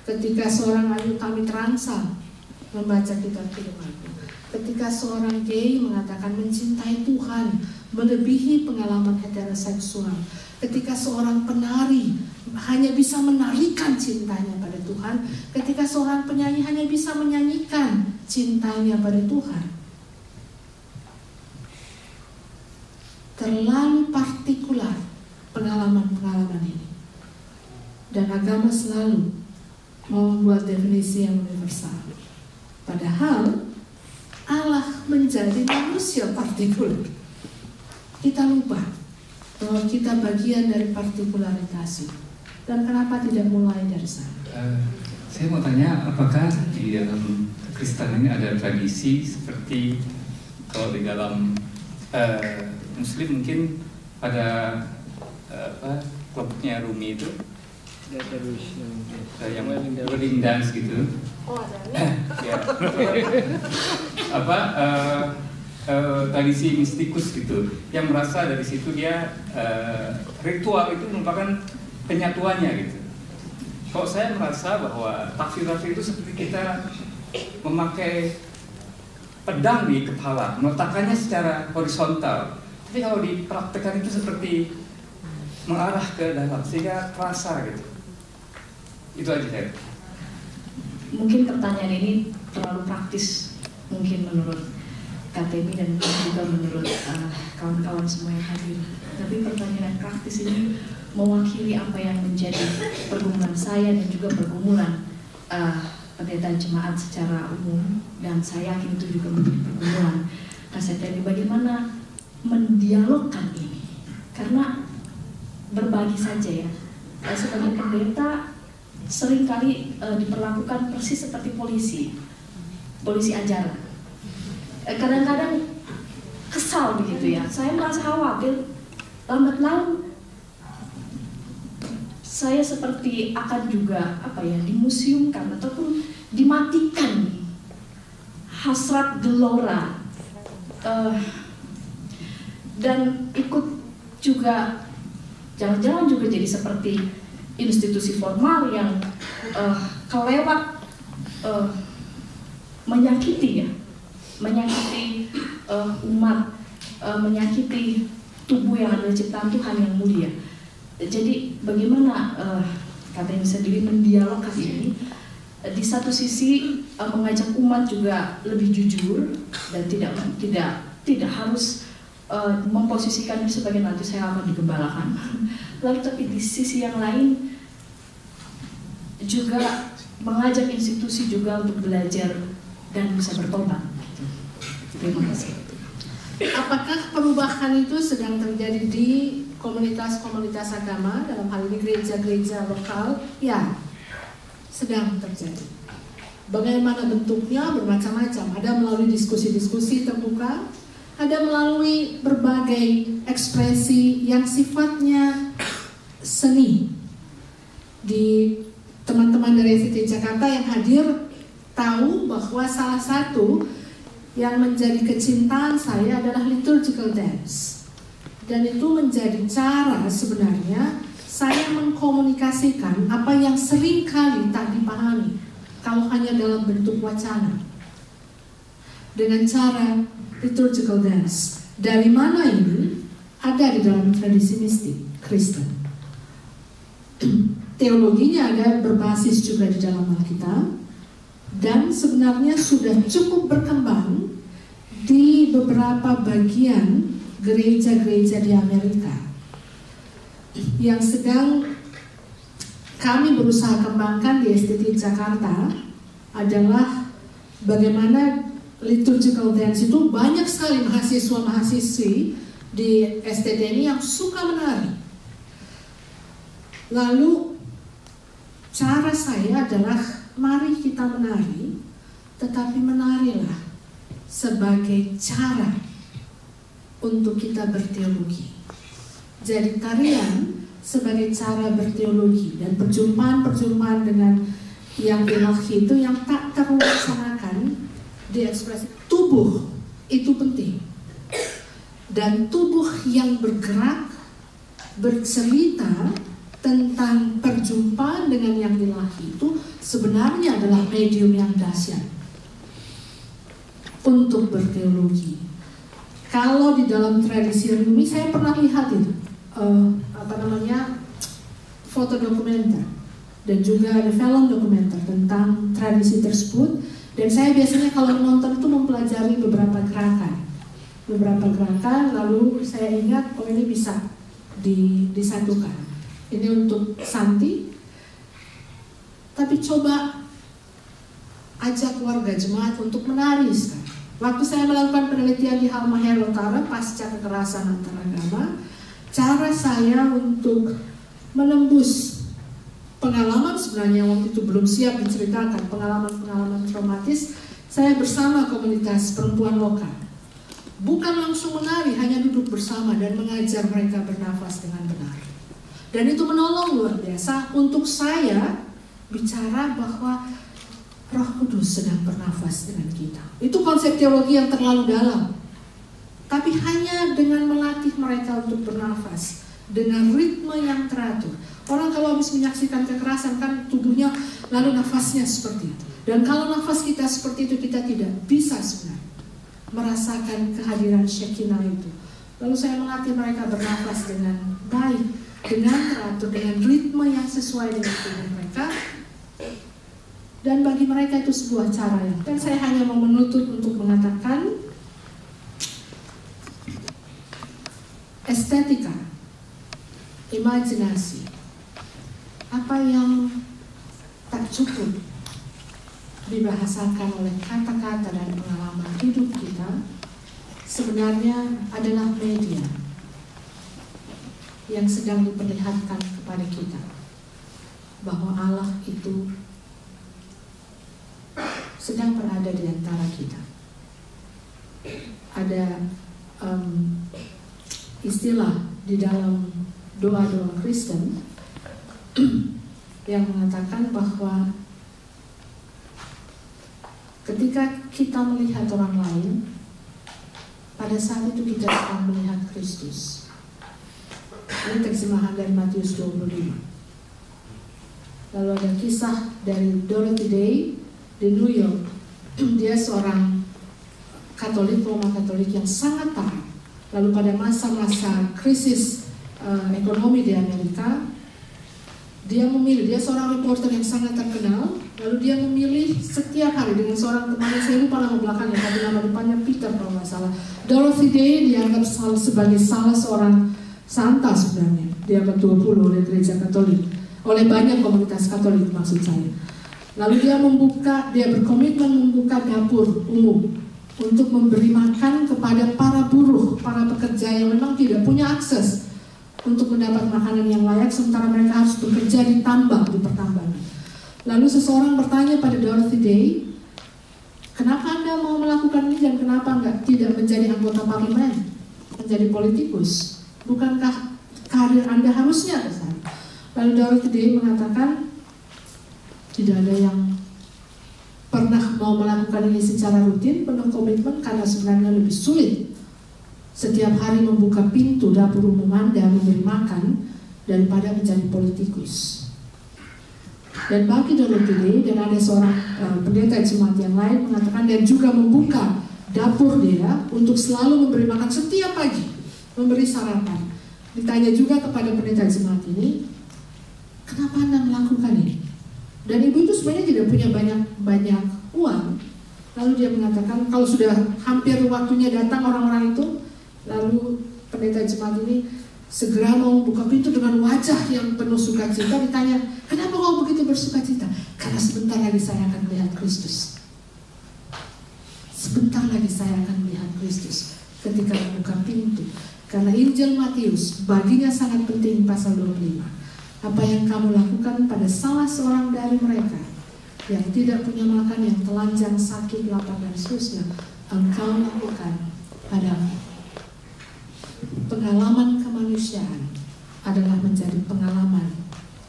ketika seorang Ayu Tami Terangsang membaca kitab Firman-Nya, ketika seorang gay mengatakan mencintai Tuhan melebihi pengalaman heteroseksual, ketika seorang penari hanya bisa menarikan cintanya pada Tuhan, ketika seorang penyanyi hanya bisa menyanyikan cintanya pada Tuhan. Terlalu partikular pengalaman-pengalaman ini. Dan agama selalu mau membuat definisi yang universal. Padahal Allah menjadi manusia partikular. Kita lupa bahwa kita bagian dari partikularitas itu. Dan kenapa tidak mulai dari sana? Saya mau tanya, apakah di dalam Kristen ini ada tradisi seperti kalau di dalam Muslim mungkin ada kelompoknya Rumi itu yang wedding dance gitu. Oh, ada ya. Tradisi mistikus gitu, yang merasa dari situ dia ritual itu merupakan penyatuannya gitu. Kalau saya merasa bahwa tafsir-tafsir itu seperti kita memakai pedang di kepala, meletakkannya secara horizontal. Tapi kalau dipraktekkan itu seperti mengarah ke dalam, sehingga terasa gitu. Itu aja saya. Mungkin pertanyaan ini terlalu praktis, mungkin menurut KTB dan juga menurut kawan-kawan semua yang hadir. Tapi pertanyaan praktis ini mewakili apa yang menjadi pergumulan saya dan juga pergumulan pendeta jemaat secara umum, dan saya yakin itu juga menjadi pergumulan KTB. Bagaimana mendialogkan ini? Karena berbagi saja ya, sebagai pendeta seringkali diperlakukan persis seperti polisi ajaran. Kadang-kadang kesal begitu ya. Saya merasa khawatir lambat laun saya seperti akan juga dimuseumkan ataupun dimatikan hasrat gelora, dan ikut juga jangan-jangan juga jadi seperti institusi formal yang kelewat menyakiti umat, menyakiti tubuh yang adalah ciptaan Tuhan yang mulia. Jadi bagaimana katanya sendiri mendialogkan ini, di satu sisi mengajak umat juga lebih jujur dan tidak harus memposisikan diri sebagai nanti saya akan digembalakan. Lalu tapi di sisi yang lain juga mengajak institusi juga untuk belajar dan bisa bertobat. Terima kasih. Apakah perubahan itu sedang terjadi di komunitas-komunitas agama, dalam hal ini gereja-gereja lokal? Ya, sedang terjadi. Bagaimana bentuknya? Bermacam-macam. Ada melalui diskusi-diskusi terbuka, ada melalui berbagai ekspresi yang sifatnya seni. Di teman-teman dari FIT Jakarta yang hadir tahu bahwa salah satu yang menjadi kecintaan saya adalah liturgical dance. Dan itu menjadi cara sebenarnya saya mengkomunikasikan apa yang sering kali tak dipahami kalau hanya dalam bentuk wacana, dengan cara liturgical dance. Dari mana ini? Ada di dalam tradisi mistik Kristen. Teologinya ada berbasis juga di dalam Alkitab, dan sebenarnya sudah cukup berkembang di beberapa bagian gereja-gereja di Amerika yang sedang kami berusaha kembangkan di STT Jakarta adalah bagaimana liturgical dance itu banyak sekali mahasiswa-mahasiswi di STT ini yang suka menari. Lalu cara saya adalah mari kita menari, tetapi menarilah sebagai cara untuk kita berteologi. Jadi tarian sebagai cara berteologi dan perjumpaan-perjumpaan dengan yang teologi itu yang tak terlaksanakan di ekspresi tubuh itu penting. Dan tubuh yang bergerak, bercerita tentang perjumpaan dengan yang ilahi itu sebenarnya adalah medium yang dahsyat untuk berteologi. Kalau di dalam tradisi Rumi saya pernah lihat itu foto dokumenter dan juga ada film dokumenter tentang tradisi tersebut. Dan saya biasanya kalau menonton itu mempelajari beberapa gerakan, lalu saya ingat ini bisa disatukan. Ini untuk Santi, tapi coba ajak warga jemaat untuk menari sekarang. Waktu saya melakukan penelitian di Halmahera Utara pasca kekerasan antaragama, cara saya untuk menembus pengalaman sebenarnya waktu itu belum siap diceritakan, pengalaman-pengalaman traumatis, saya bersama komunitas perempuan lokal. Bukan langsung menari, hanya duduk bersama dan mengajar mereka bernafas dengan benar. Dan itu menolong luar biasa untuk saya bicara bahwa Roh Kudus sedang bernafas dengan kita. Itu konsep teologi yang terlalu dalam. Tapi hanya dengan melatih mereka untuk bernafas dengan ritme yang teratur. Orang kalau habis menyaksikan kekerasan kan tubuhnya lalu nafasnya seperti itu. Dan kalau nafas kita seperti itu kita tidak bisa sebenarnya merasakan kehadiran Shekinah itu. Lalu saya melatih mereka bernafas dengan baik, dengan teratur, dengan ritme yang sesuai dengan tubuh mereka. Dan bagi mereka itu sebuah cara yang. Dan saya hanya mau menutup untuk mengatakan estetika, imajinasi, apa yang tak cukup dibahasakan oleh kata-kata dan pengalaman hidup kita sebenarnya adalah media yang sedang diperlihatkan kepada kita bahwa Allah itu sedang berada di antara kita. Ada istilah di dalam doa-doa Kristen yang mengatakan bahwa ketika kita melihat orang lain, pada saat itu kita sedang melihat Kristus. Ini terjemahan dari Matius 25. Lalu ada kisah dari Dorothy Day di New York. Dia seorang Katolik, Roma Katolik yang sangat taat. Lalu pada masa-masa krisis ekonomi di Amerika, dia seorang reporter yang sangat terkenal. Lalu dia memilih setiap hari dengan seorang temannya, saya lupa nama belakangnya, tapi nama depannya Peter kalau nggak salah. Dorothy Day dianggap sebagai salah seorang santa sebenarnya, di abad 20 oleh gereja Katolik, oleh banyak komunitas Katolik maksud saya. Lalu dia berkomitmen membuka dapur umum untuk memberi makan kepada para buruh, para pekerja yang memang tidak punya akses untuk mendapat makanan yang layak, sementara mereka harus bekerja di tambang, di pertambangan. Lalu seseorang bertanya pada Dorothy Day, kenapa Anda mau melakukan ini dan kenapa tidak menjadi anggota parlemen, menjadi politikus? Bukankah karir Anda harusnya ke sana? Lalu Dorothy Day mengatakan, tidak ada yang pernah mau melakukan ini secara rutin, penuh komitmen, karena sebenarnya lebih sulit setiap hari membuka pintu dapur umum Anda memberi makan daripada menjadi politikus. Dan bagi Dorothy Day, dan ada seorang pendeta jemaat yang lain mengatakan, dan juga membuka dapur dia untuk selalu memberi makan setiap pagi, memberi sarapan. Ditanya juga kepada pendeta jemaat ini, kenapa Anda melakukan ini? Dan ibu itu sebenarnya tidak punya banyak uang, Lalu dia mengatakan kalau sudah hampir waktunya datang orang-orang itu, lalu pendeta jemaat ini segera mau buka pintu dengan wajah yang penuh sukacita. Ditanya, kenapa kau begitu bersukacita? Karena sebentar lagi saya akan melihat Kristus. Sebentar lagi saya akan melihat Kristus ketika membuka pintu. Karena Injil Matius baginya sangat penting pasal 25. Apa yang kamu lakukan pada salah seorang dari mereka yang tidak punya makan, yang telanjang, sakit, lapar, dan seterusnya, engkau lakukan padamu. Pengalaman kemanusiaan adalah menjadi pengalaman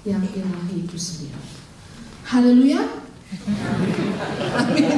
yang ilahi itu sendiri. Haleluya. Amin.